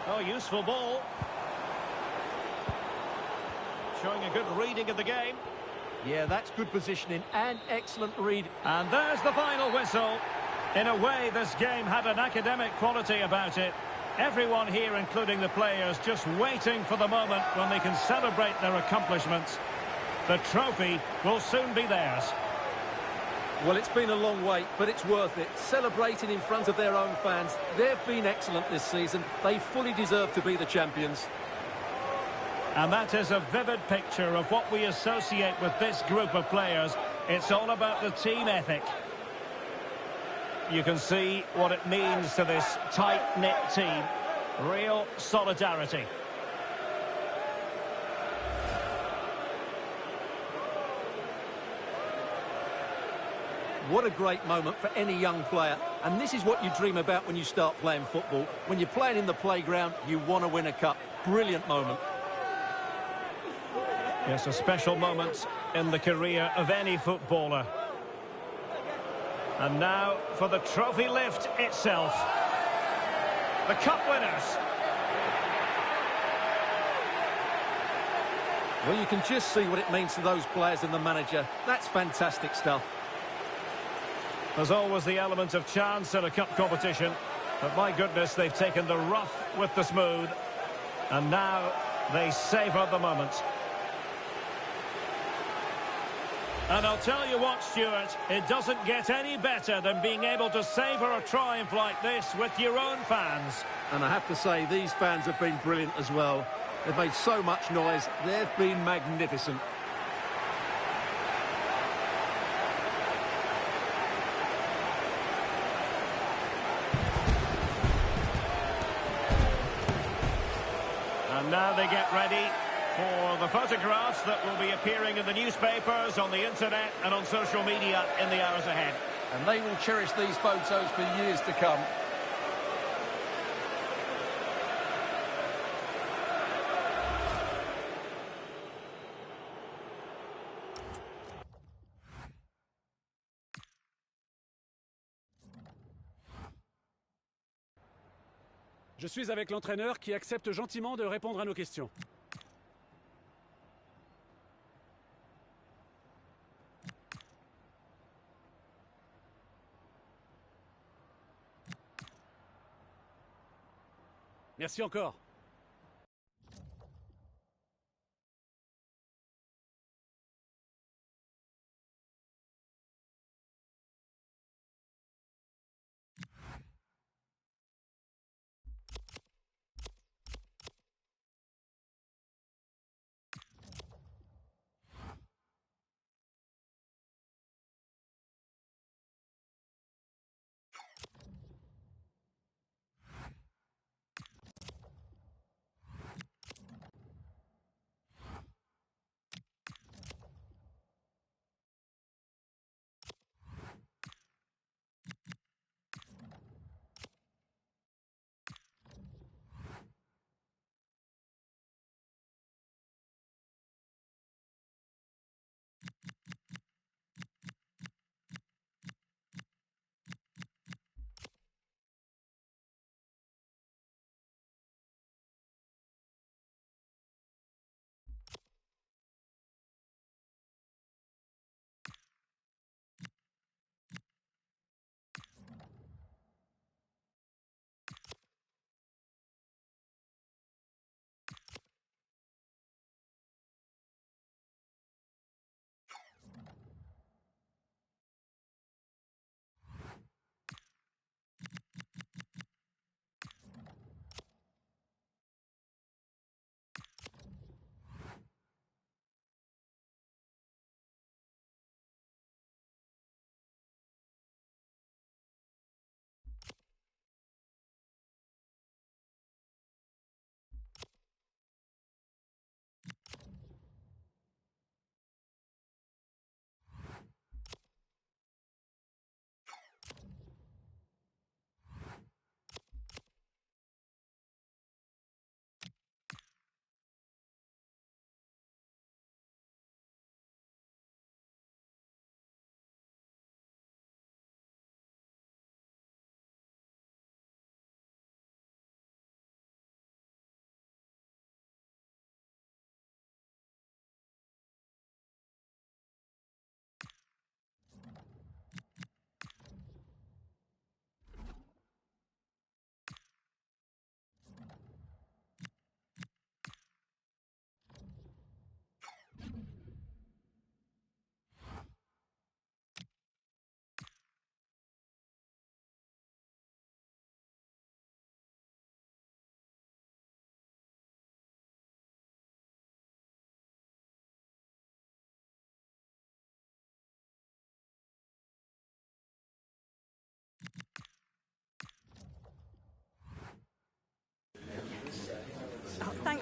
Oh, useful ball. Showing a good reading of the game. Yeah, that's good positioning and excellent read. And there's the final whistle. In a way, this game had an academic quality about it. Everyone here, including the players, just waiting for the moment when they can celebrate their accomplishments. The trophy will soon be theirs. Well, it's been a long wait, but it's worth it. Celebrating in front of their own fans. They've been excellent this season. They fully deserve to be the champions. And that is a vivid picture of what we associate with this group of players. It's all about the team ethic. You can see what it means to this tight-knit team. Real solidarity. What a great moment for any young player. And this is what you dream about when you start playing football. When you're playing in the playground, you want to win a cup. Brilliant moment. Yes, a special moment in the career of any footballer. And now for the trophy lift itself. The cup winners. Well, you can just see what it means to those players and the manager. That's fantastic stuff. There's always the element of chance in a cup competition. But my goodness, they've taken the rough with the smooth. And now they savour the moment. And I'll tell you what, Stuart, it doesn't get any better than being able to savour a triumph like this with your own fans. And I have to say, these fans have been brilliant as well. They've made so much noise. They've been magnificent. And now they get ready for the photographs that will be appearing in the newspapers, on the internet and on social media in the hours ahead. And they will cherish these photos for years to come. Je suis avec l'entraîneur qui accepte gentiment de répondre à nos questions. Merci encore.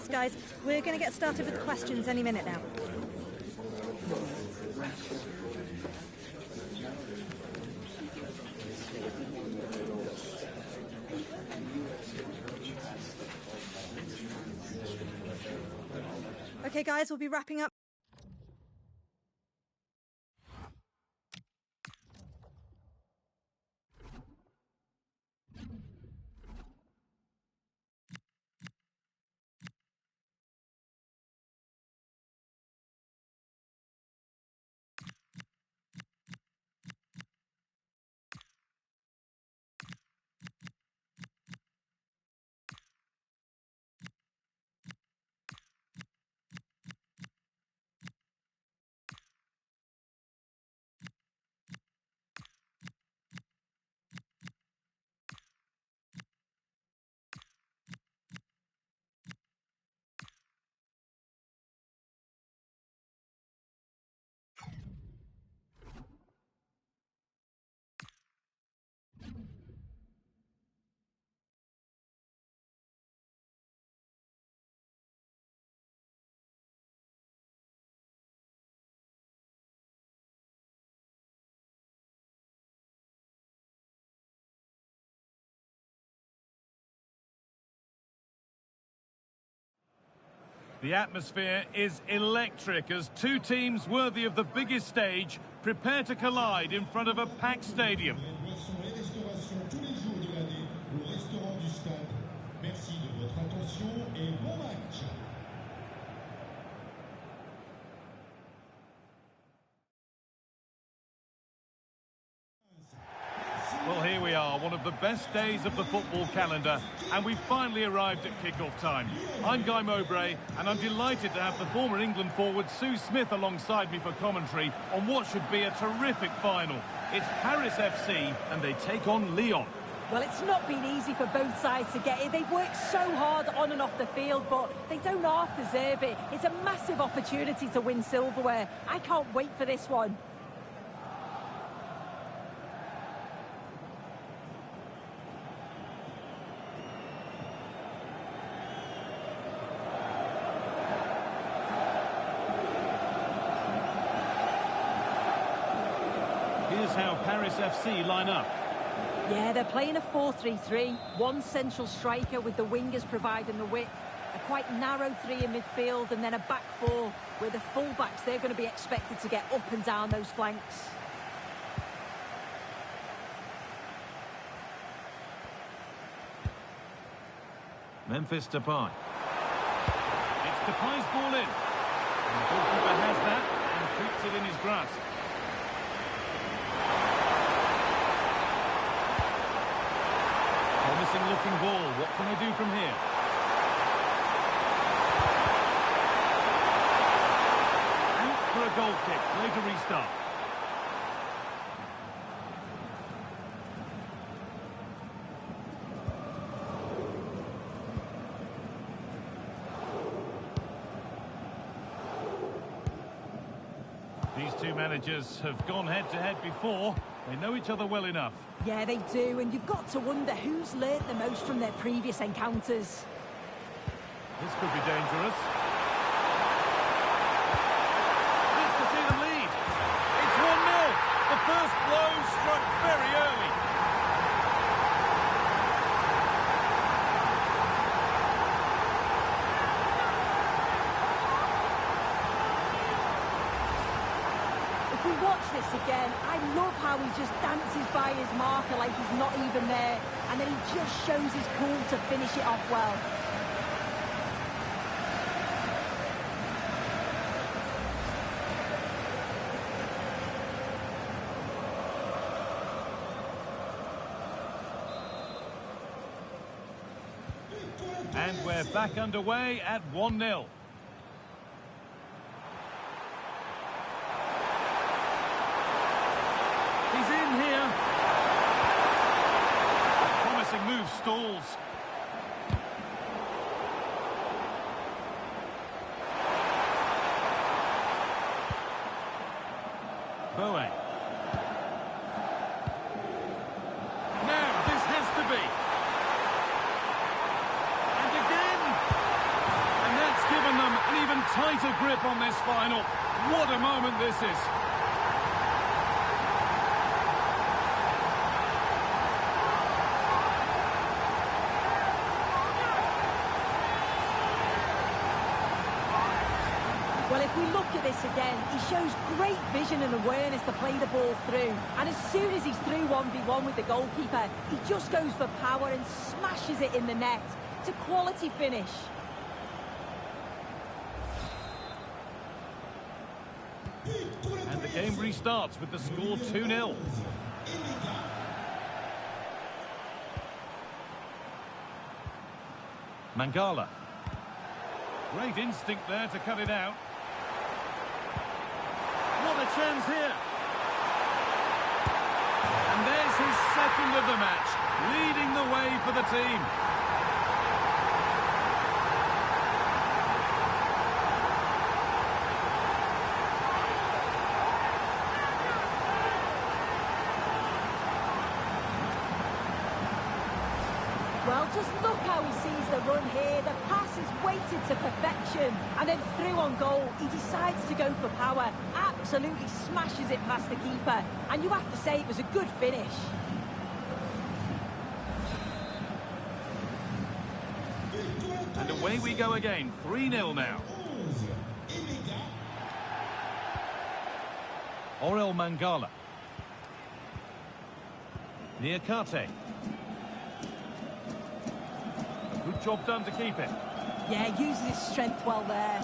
Yes, guys, we're going to get started with questions any minute now. Okay, guys, we'll be wrapping up. The atmosphere is electric as two teams worthy of the biggest stage prepare to collide in front of a packed stadium. Well, here we are, one of the best days of the football calendar, and we've finally arrived at kick-off time. I'm Guy Mowbray, and I'm delighted to have the former England forward Sue Smith alongside me for commentary on what should be a terrific final. It's Paris FC, and they take on Lyon. Well, it's not been easy for both sides to get it. They've worked so hard on and off the field, but they don't half deserve it. It's a massive opportunity to win silverware. I can't wait for this one. Here's how Paris FC line up. Yeah, they're playing a 4-3-3. One central striker with the wingers providing the width. A quite narrow three in midfield and then a back four where the full-backs, they're going to be expected to get up and down those flanks. Memphis Depay. It's Depay's ball in. And the goalkeeper has that and keeps it in his grasp. Promising looking ball. What can they do from here? Out for a goal kick. Play to restart. These two managers have gone head-to-head before. They know each other well enough. Yeah, they do, and you've got to wonder who's learnt the most from their previous encounters. This could be dangerous. Needs to see them lead. It's 1-0. The first blow struck very early. If we watch this again, I love how he just dances by his marker like he's not even there, and then he just shows his cool to finish it off well. And we're back underway at 1-0. He's in here. Promising move stalls. Bowen. Now this has to be. And again. And tighter grip on this final. What a moment this is. Well, if we look at this again, he shows great vision and awareness to play the ball through. And as soon as he's through 1v1 with the goalkeeper, he just goes for power and smashes it in the net. It's a quality finish. And the game restarts with the score 2-0. Mangala. Great instinct there to cut it out. What a chance here. And there's his second of the match, leading the way for the team. Well, just look how he sees the run here. The pass is weighted to perfection. And then through on goal, he decides to go for power. Absolutely smashes it past the keeper. And you have to say it was a good finish. And away we go again, 3-0 now. Orel Mangala. Niakate. Good job done to keep it. Yeah, uses his strength well there.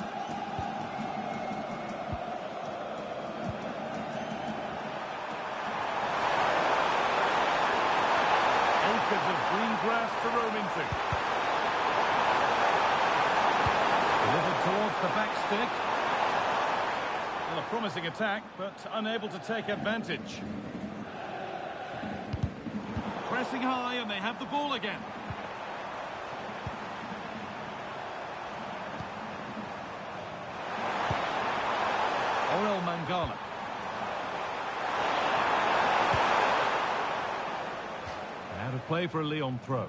Acres of green grass to roam into. Delivered towards the back stick. Well, a promising attack, but unable to take advantage. Pressing high, and they have the ball again. Orel Mangala. Out of play for a Lyon throw.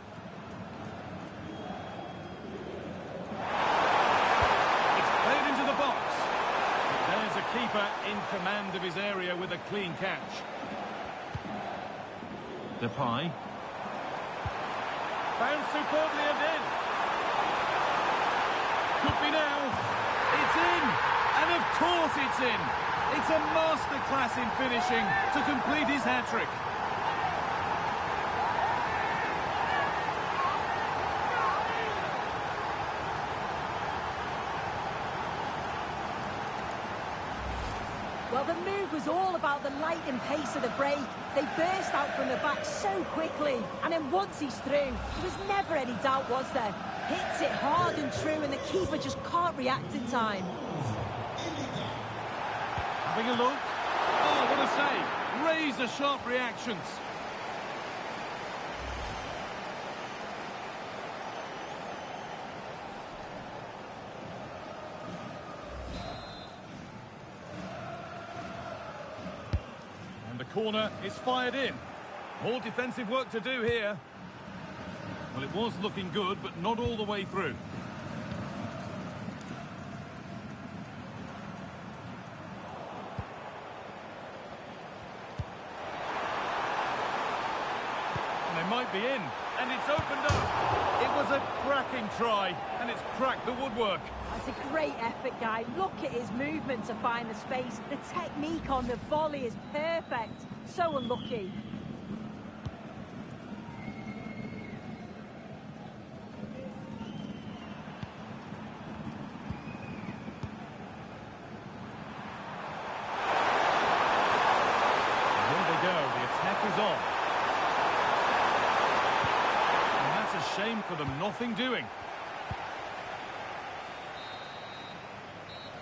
It's played into the box. But there's a keeper in command of his area with a clean catch. Depay. Found superbly and in. Could be now. It's in. And of course it's in. It's a masterclass in finishing to complete his hat-trick. Well, the move was all about the lightning pace of the break. They burst out from the back so quickly. And then once he's through, there was never any doubt, was there? Hits it hard and true, and the keeper just can't react in time. Having a look. Oh, what a save. Razor-sharp reactions. And the corner is fired in. More defensive work to do here. Well, it was looking good, but not all the way through. Might be in, and it's opened up. It was a cracking try, and it's cracked the woodwork. That's a great effort, guy. Look at his movement to find the space. The technique on the volley is perfect. So unlucky. There they go. The attack is on. Shame for them, nothing doing.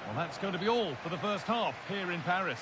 Well, that's going to be all for the first half here in Paris.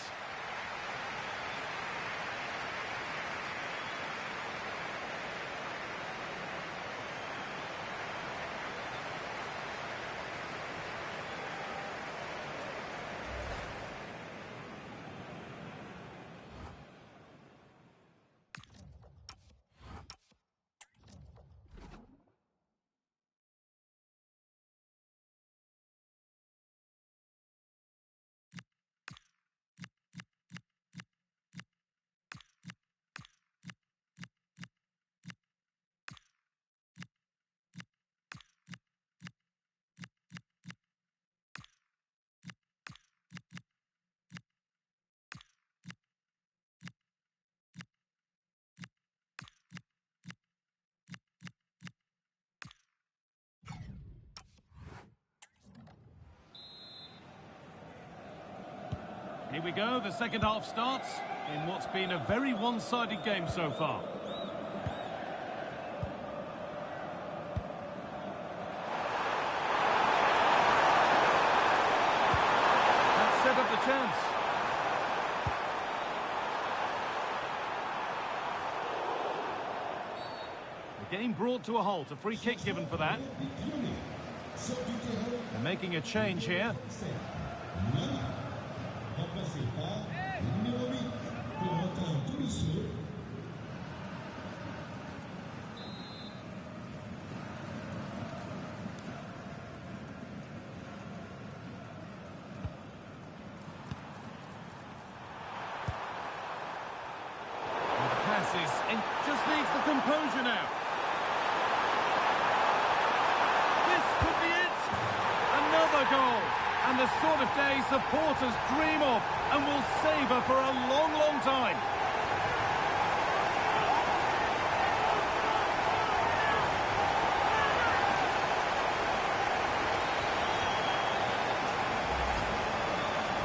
Here we go, the second half starts in what's been a very one-sided game so far. That set up the chance. The game brought to a halt, a free kick given for that. They're making a change here. The passes, and just needs the composure now. This could be it. Another goal. And the sort of day supporters dream of and will savour for a long, long time.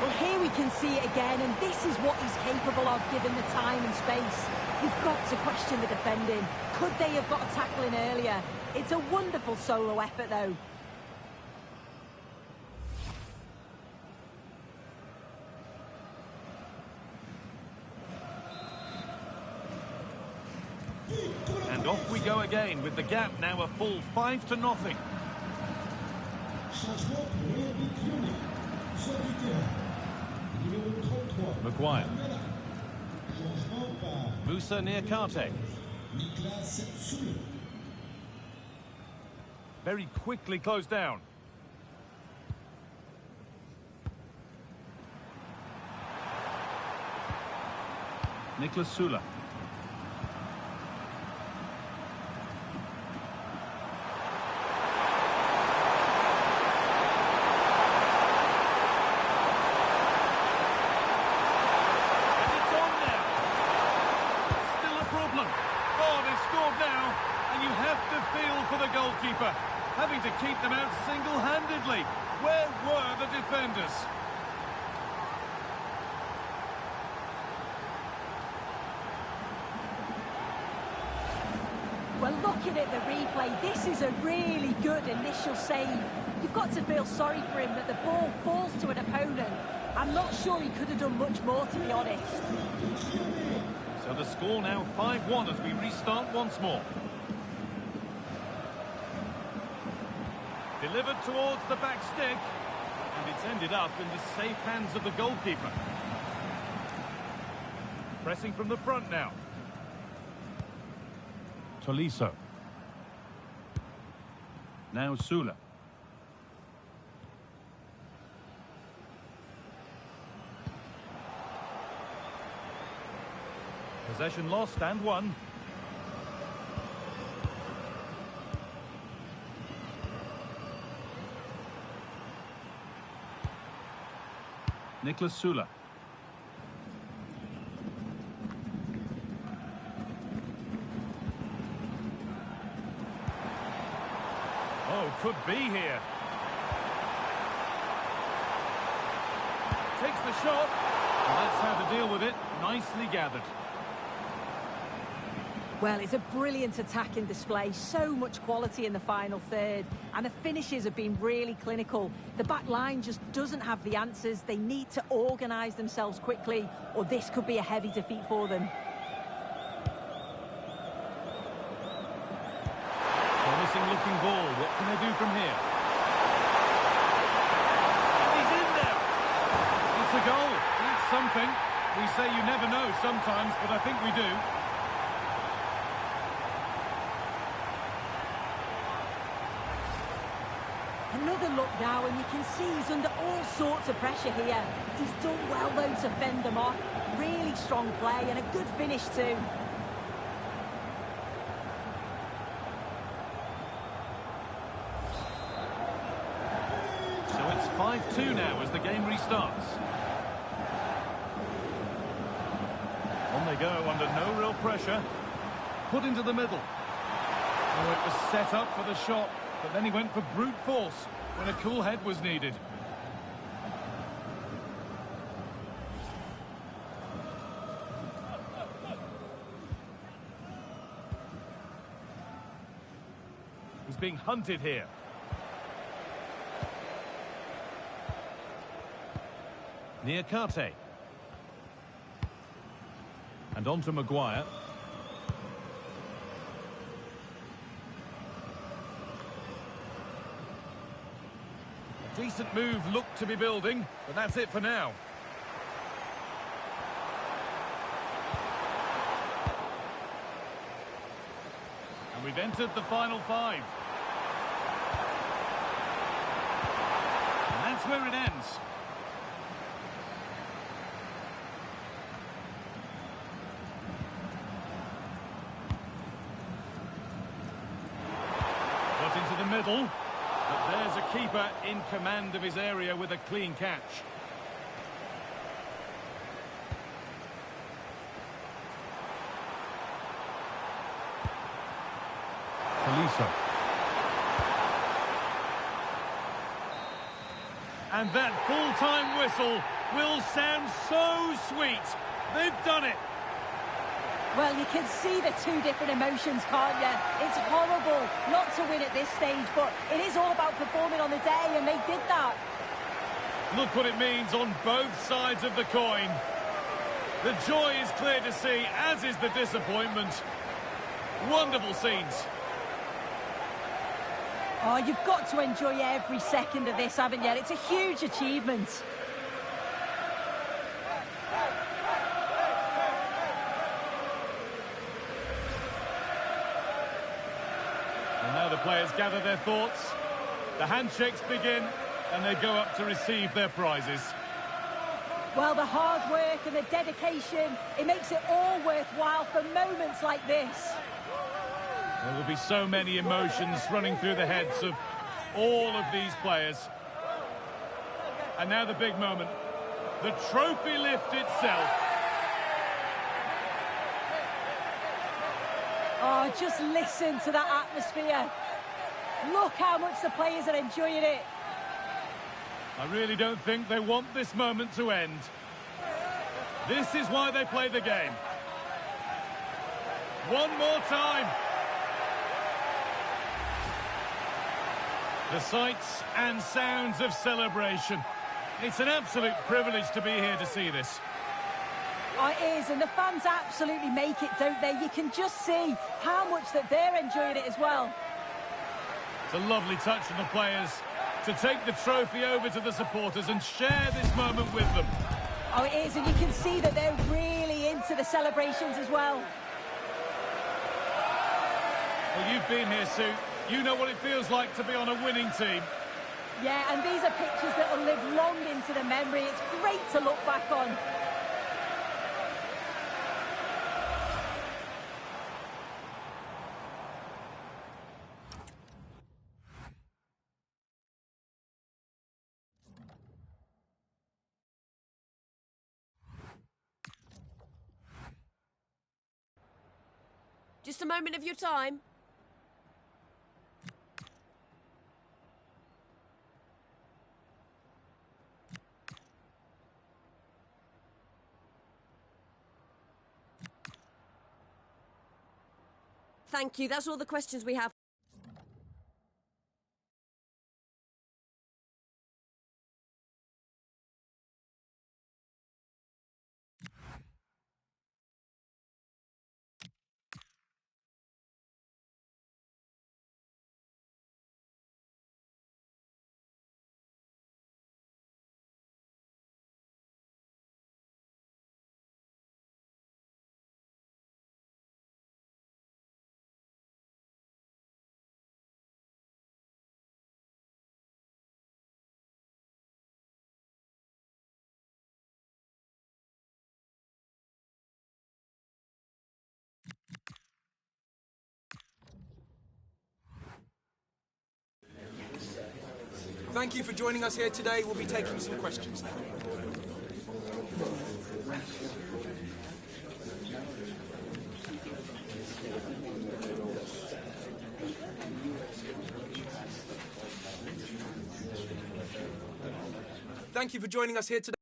Well, here we can see it again, and this is what he's capable of given the time and space. You've got to question the defending. Could they have got a tackle in earlier? It's a wonderful solo effort, though. And off we go again, with the gap now a full 5-0. Maguire. Musa near Karte. Very quickly closed down. Niklas Süle. Goalkeeper having to keep them out single-handedly. Where were the defenders? Well, looking at the replay, this is a really good initial save. You've got to feel sorry for him that the ball falls to an opponent. I'm not sure he could have done much more, to be honest. So the score now 5-1 as we restart once more. Delivered towards the back stick, and it's ended up in the safe hands of the goalkeeper. Pressing from the front now. Tolisso. Now Süle. Possession lost and won. Niklas Süle. Oh, could be here. Takes the shot. And that's how to deal with it. Nicely gathered. Well, it's a brilliant attacking display. So much quality in the final third. And the finishes have been really clinical. The back line just doesn't have the answers. They need to organise themselves quickly, or this could be a heavy defeat for them. Promising looking ball. What can they do from here? He's in there. It's a goal. That's something. We say you never know sometimes, but I think we do. Another look now, and you can see he's under all sorts of pressure here. He's done well, though, to fend them off. Really strong play and a good finish, too. So it's 5-2 now as the game restarts. On they go under no real pressure. Put into the middle. Oh, it was set up for the shot. But then he went for brute force when a cool head was needed. being hunted here. Niakate. And on to Maguire. A decent move looked to be building, but that's it for now. And we've entered the final 5. And that's where it ends. Into the middle, but there's a keeper in command of his area with a clean catch. Tolisso. And that full-time whistle will sound so sweet. They've done it. Well, you can see the two different emotions, can't you? It's horrible not to win at this stage, but it is all about performing on the day, and they did that. Look what it means on both sides of the coin. The joy is clear to see, as is the disappointment. Wonderful scenes. Oh, you've got to enjoy every second of this, haven't you? It's a huge achievement. Now the players gather their thoughts, the handshakes begin, and they go up to receive their prizes. Well, the hard work and the dedication, it makes it all worthwhile for moments like this. There will be so many emotions running through the heads of all of these players. And now the big moment, the trophy lift itself. Oh, just listen to that atmosphere. Look how much the players are enjoying it. I really don't think they want this moment to end. This is why they play the game. One more time. The sights and sounds of celebration. It's an absolute privilege to be here to see this. Oh, it is, and the fans absolutely make it, don't they? You can just see how much that they're enjoying it as well. It's a lovely touch from the players to take the trophy over to the supporters and share this moment with them. Oh, it is, and you can see that they're really into the celebrations as well. Well, you've been here, Sue. You know what it feels like to be on a winning team. Yeah, and these are pictures that will live long into the memory. It's great to look back on. Just a moment of your time. Thank you. That's all the questions we have. Thank you for joining us here today. We'll be taking some questions now. Thank you for joining us here today.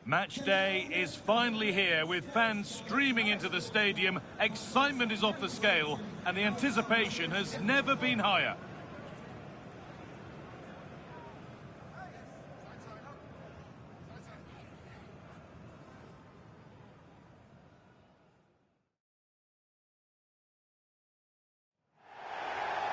Match day is finally here, with fans streaming into the stadium. Excitement is off the scale, and the anticipation has never been higher.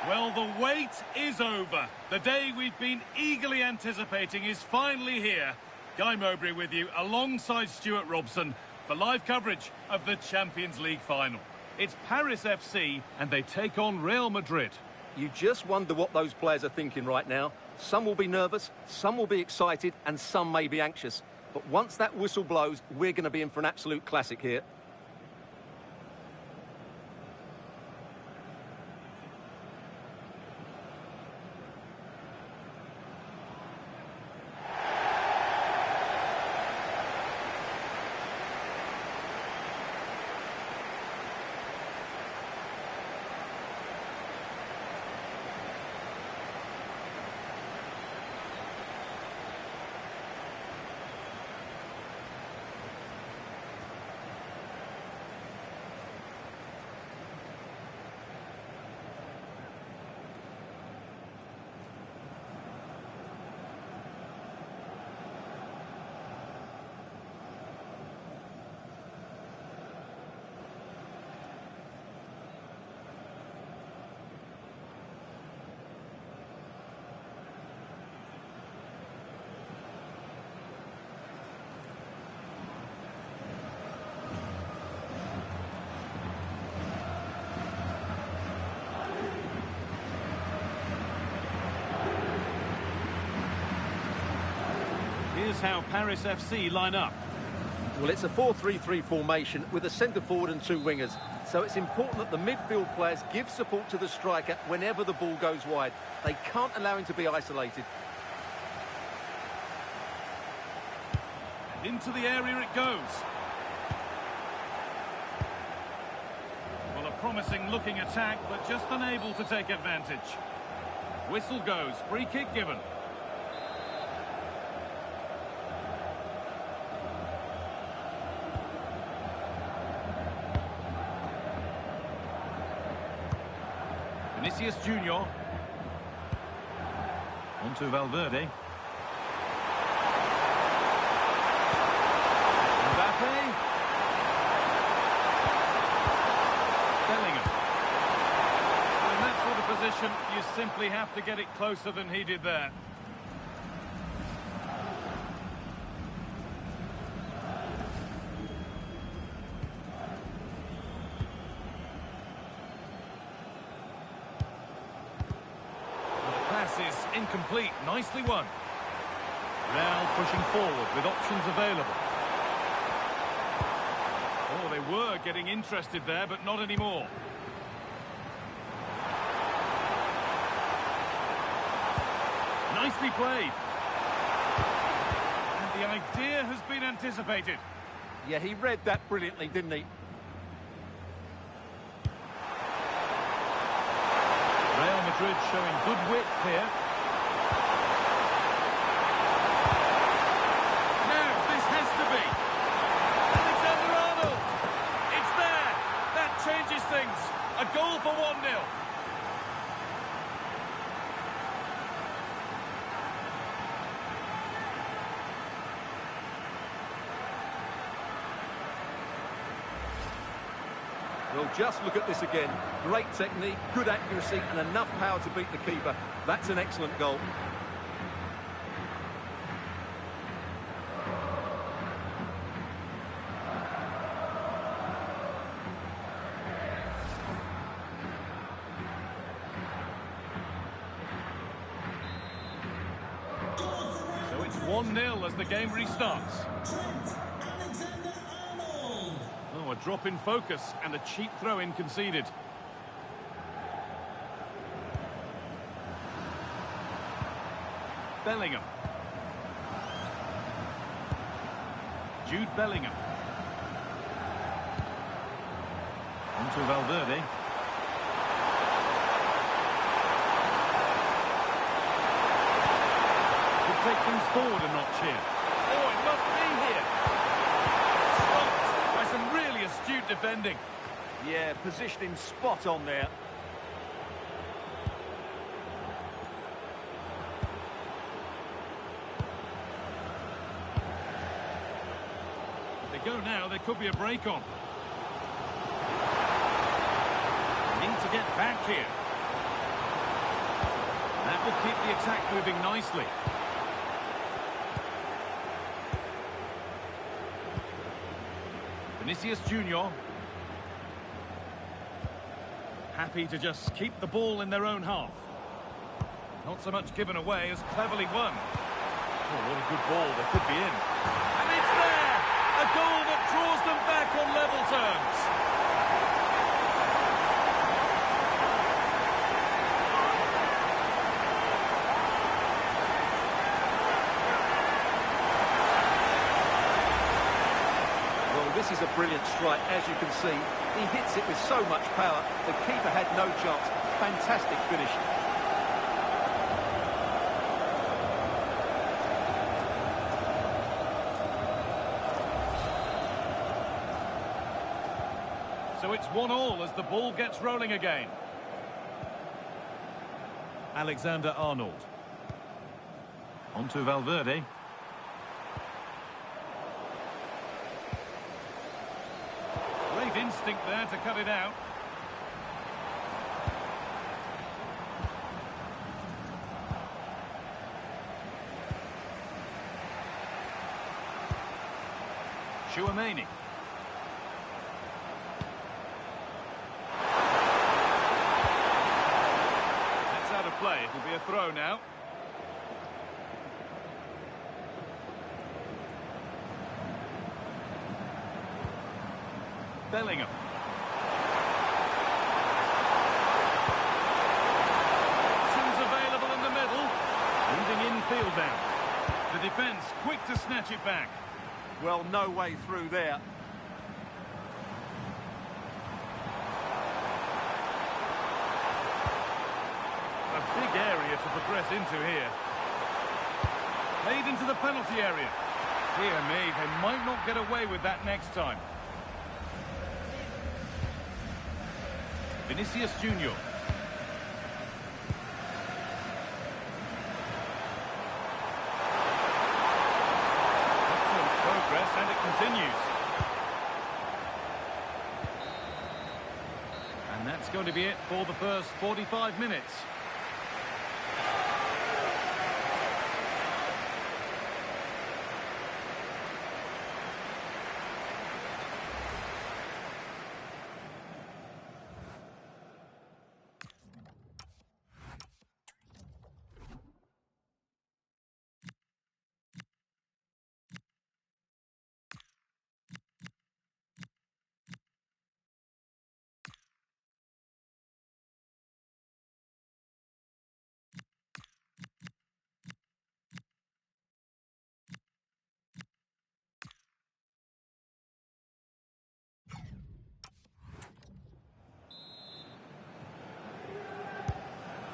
Well, the wait is over. The day we've been eagerly anticipating is finally here. Guy Mowbray with you, alongside Stuart Robson, for live coverage of the Champions League final. It's Paris FC, and they take on Real Madrid. You just wonder what those players are thinking right now. Some will be nervous, some will be excited, and some may be anxious. But once that whistle blows, we're going to be in for an absolute classic here. Here's how Paris FC line up. Well, it's a 4-3-3 formation with a centre forward and two wingers. So it's important that the midfield players give support to the striker whenever the ball goes wide. They can't allow him to be isolated. And into the area it goes. Well, a promising looking attack, but just unable to take advantage. Whistle goes, free kick given. Vinicius Junior. Onto Valverde. Mbappe. Bellingham. In that sort of position, you simply have to get it closer than he did there. Is incomplete. Nicely won. Real pushing forward with options available. Oh, they were getting interested there, but not anymore. Nicely played. And the idea has been anticipated. Yeah, he read that brilliantly, didn't he? Real Madrid showing good width here. Now, this has to be. Alexander-Arnold! It's there! That changes things. A goal for 1-0. Well, just look at this again. Great technique, good accuracy, and enough power to beat the keeper. That's an excellent goal. So it's 1-0 as the game restarts. A drop in focus and a cheap throw-in conceded. Bellingham. Jude Bellingham. Onto Valverde. Could take things forward a notch here. Oh, it must be here. Stopped by some really astute defending. Yeah, positioning spot on there. They go now, there could be a break on. Need to get back here. That will keep the attack moving nicely. Vinicius Junior. Happy to just keep the ball in their own half. Not so much given away as cleverly won. Oh, what a good ball, they could be in. And it's there! A goal that draws them back on level terms. Well, this is a brilliant strike, as you can see. He hits it with so much power. The keeper had no chance. Fantastic finish. So it's 1-1 as the ball gets rolling again. Alexander-Arnold. On to Valverde. Great instinct there to cut it out. Chouameni. That's out of play. It'll be a throw now. Bellingham. Options available in the middle. Moving infield now. The defence quick to snatch it back. Well, no way through there. A big area to progress into here. Played into the penalty area. Dear me, they might not get away with that next time. Vinicius Junior. Excellent progress, and it continues. And that's going to be it for the first 45 minutes.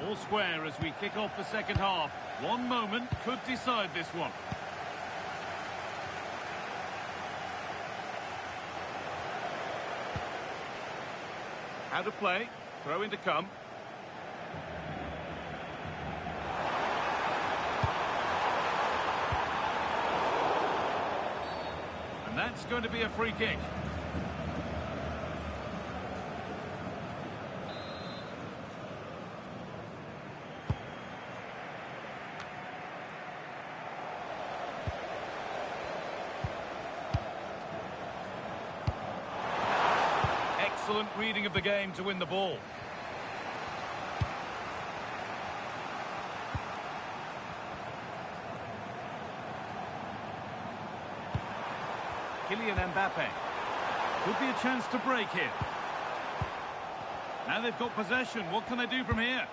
All square as we kick off the second half. One moment could decide this one. How to play. Throw in to come. And that's going to be a free kick. Excellent reading of the game to win the ball. Kylian Mbappe. Could be a chance to break here. Now they've got possession. What can they do from here?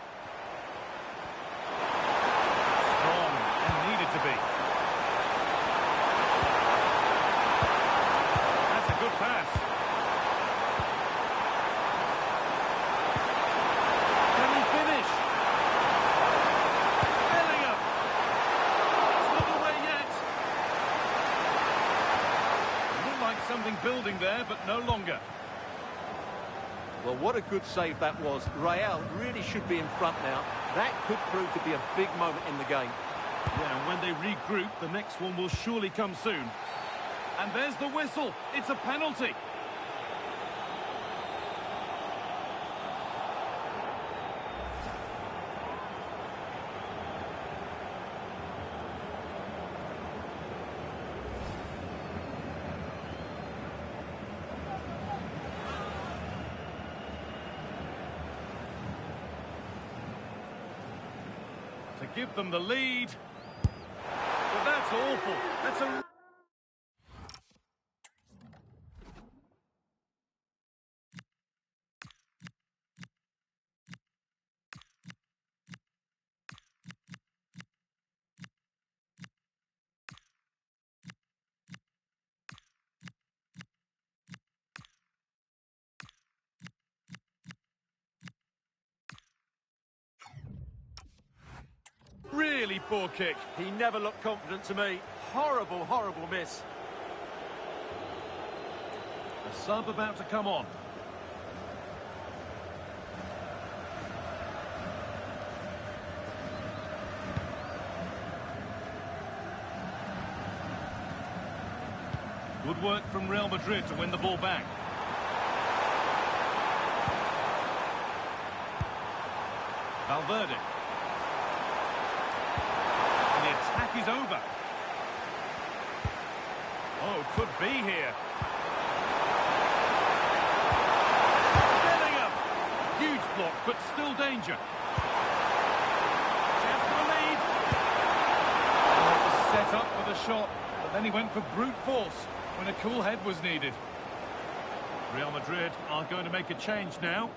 Strong and needed to be. That's a good pass. there, but no longer. Well, what a good save that was. Real really should be in front now. That could prove to be a big moment in the game. Yeah, and when they regroup, the next one will surely come soon. And there's the whistle. It's a penalty. To give them the lead. But that's awful. That's a... Really poor kick. He never looked confident to me. Horrible, horrible miss. A sub about to come on. Good work from Real Madrid to win the ball back. Valverde. The attack is over. Oh, could be here. Bellingham. Huge block, but still danger. Chance for the lead. Oh, it was set up for the shot, but then he went for brute force when a cool head was needed. Real Madrid are going to make a change now.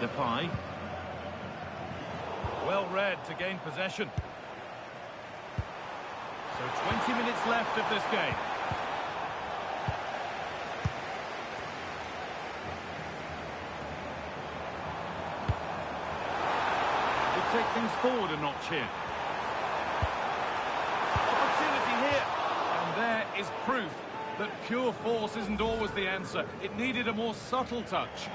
Depay. Well read to gain possession. So 20 minutes left of this game. We'll take things forward a notch here. Opportunity here. And there is proof that pure force isn't always the answer. It needed a more subtle touch.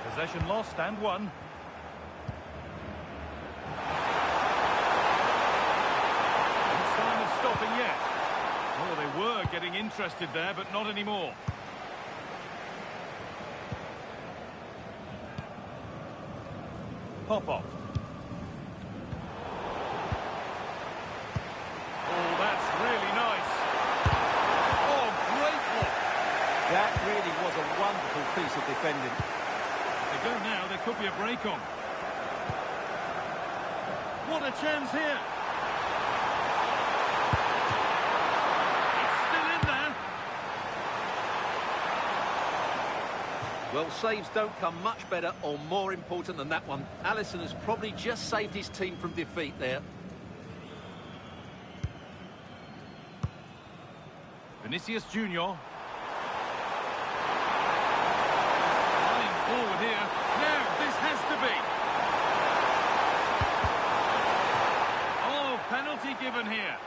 Possession lost and won. No sign of stopping yet. Oh, they were getting interested there, but not anymore. Pop-off. Oh, that's really nice. Oh, great block. That really was a wonderful piece of defending. They go now, there could be a break on. What a chance here. It's still in there. Well, saves don't come much better or more important than that one. Alisson has probably just saved his team from defeat there. Vinicius Junior. Forward here. Now, this has to be. Oh, penalty given here.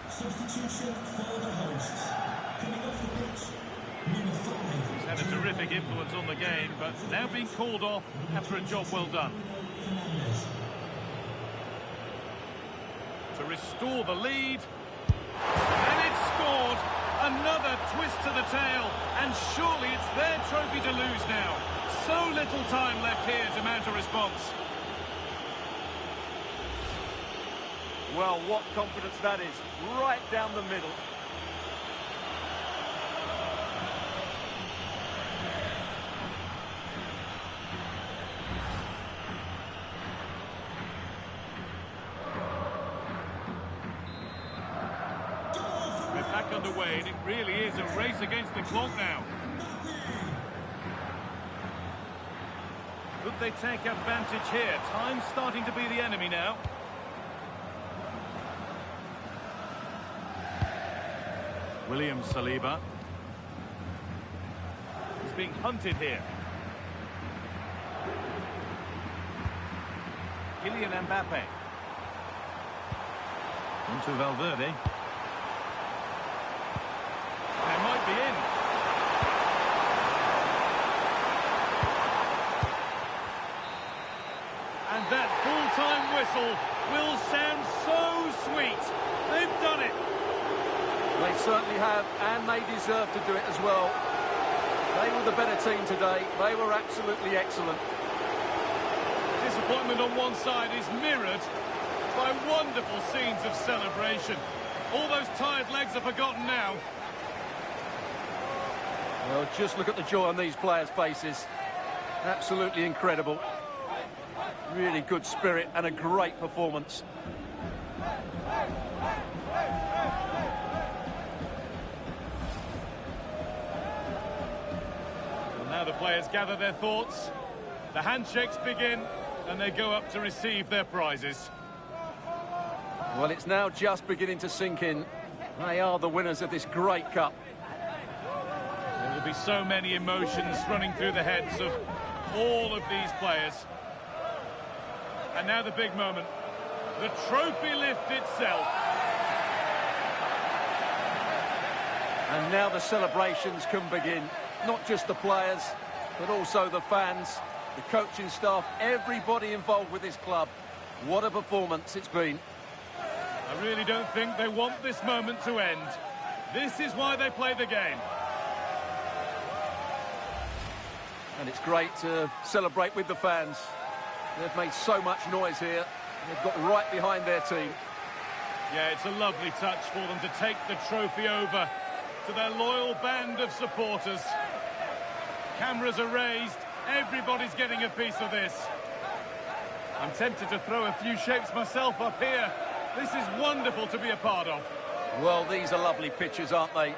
Substitution for the hosts. Coming off the pitch, number 5. He's had a terrific influence on the game, but now being called off after a job well done. To restore the lead. And it's scored. Another twist to the tail. And surely it's their trophy to lose now. So little time left here to mount a response. Well, what confidence that is. Right down the middle. Back underway, and it really is a race against the clock now. Could Could they take advantage here? Time's starting to be the enemy now. William Saliba. He's being hunted here. Kylian Mbappe. Into Valverde. They might be in. And that full-time whistle will sound so sweet. They've done it. They certainly have, and they deserve to do it as well. They were the better team today. They were absolutely excellent. Disappointment on one side is mirrored by wonderful scenes of celebration. All those tired legs are forgotten now. Well, just look at the joy on these players' faces. Absolutely incredible. Really good spirit and a great performance. Well, now the players gather their thoughts. The handshakes begin, and they go up to receive their prizes. Well, it's now just beginning to sink in. They are the winners of this great cup. There will be so many emotions running through the heads of all of these players. And now the big moment. The trophy lift itself. And now the celebrations can begin. Not just the players, but also the fans, the coaching staff, everybody involved with this club. What a performance it's been. I really don't think they want this moment to end. This is why they play the game. And it's great to celebrate with the fans. They've made so much noise here. They've got right behind their team. Yeah, it's a lovely touch for them to take the trophy over to their loyal band of supporters. Cameras are raised. Everybody's getting a piece of this. I'm tempted to throw a few shapes myself up here. This is wonderful to be a part of. Well, these are lovely pictures, aren't they?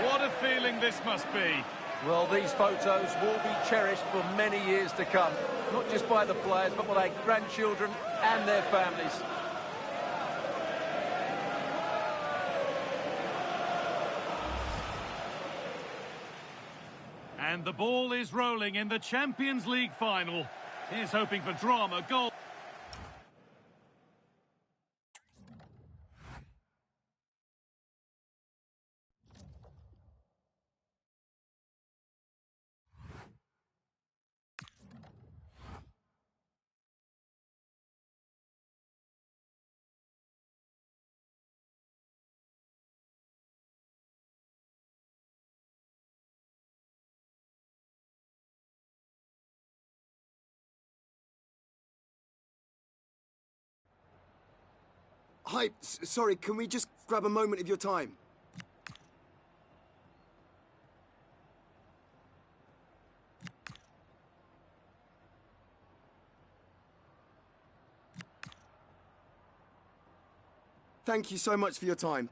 What a feeling this must be. Well, these photos will be cherished for many years to come. Not just by the players, but by their grandchildren and their families. And the ball is rolling in the Champions League final. Here's hoping for drama, goal. Hi, sorry, can we just grab a moment of your time? Thank you so much for your time.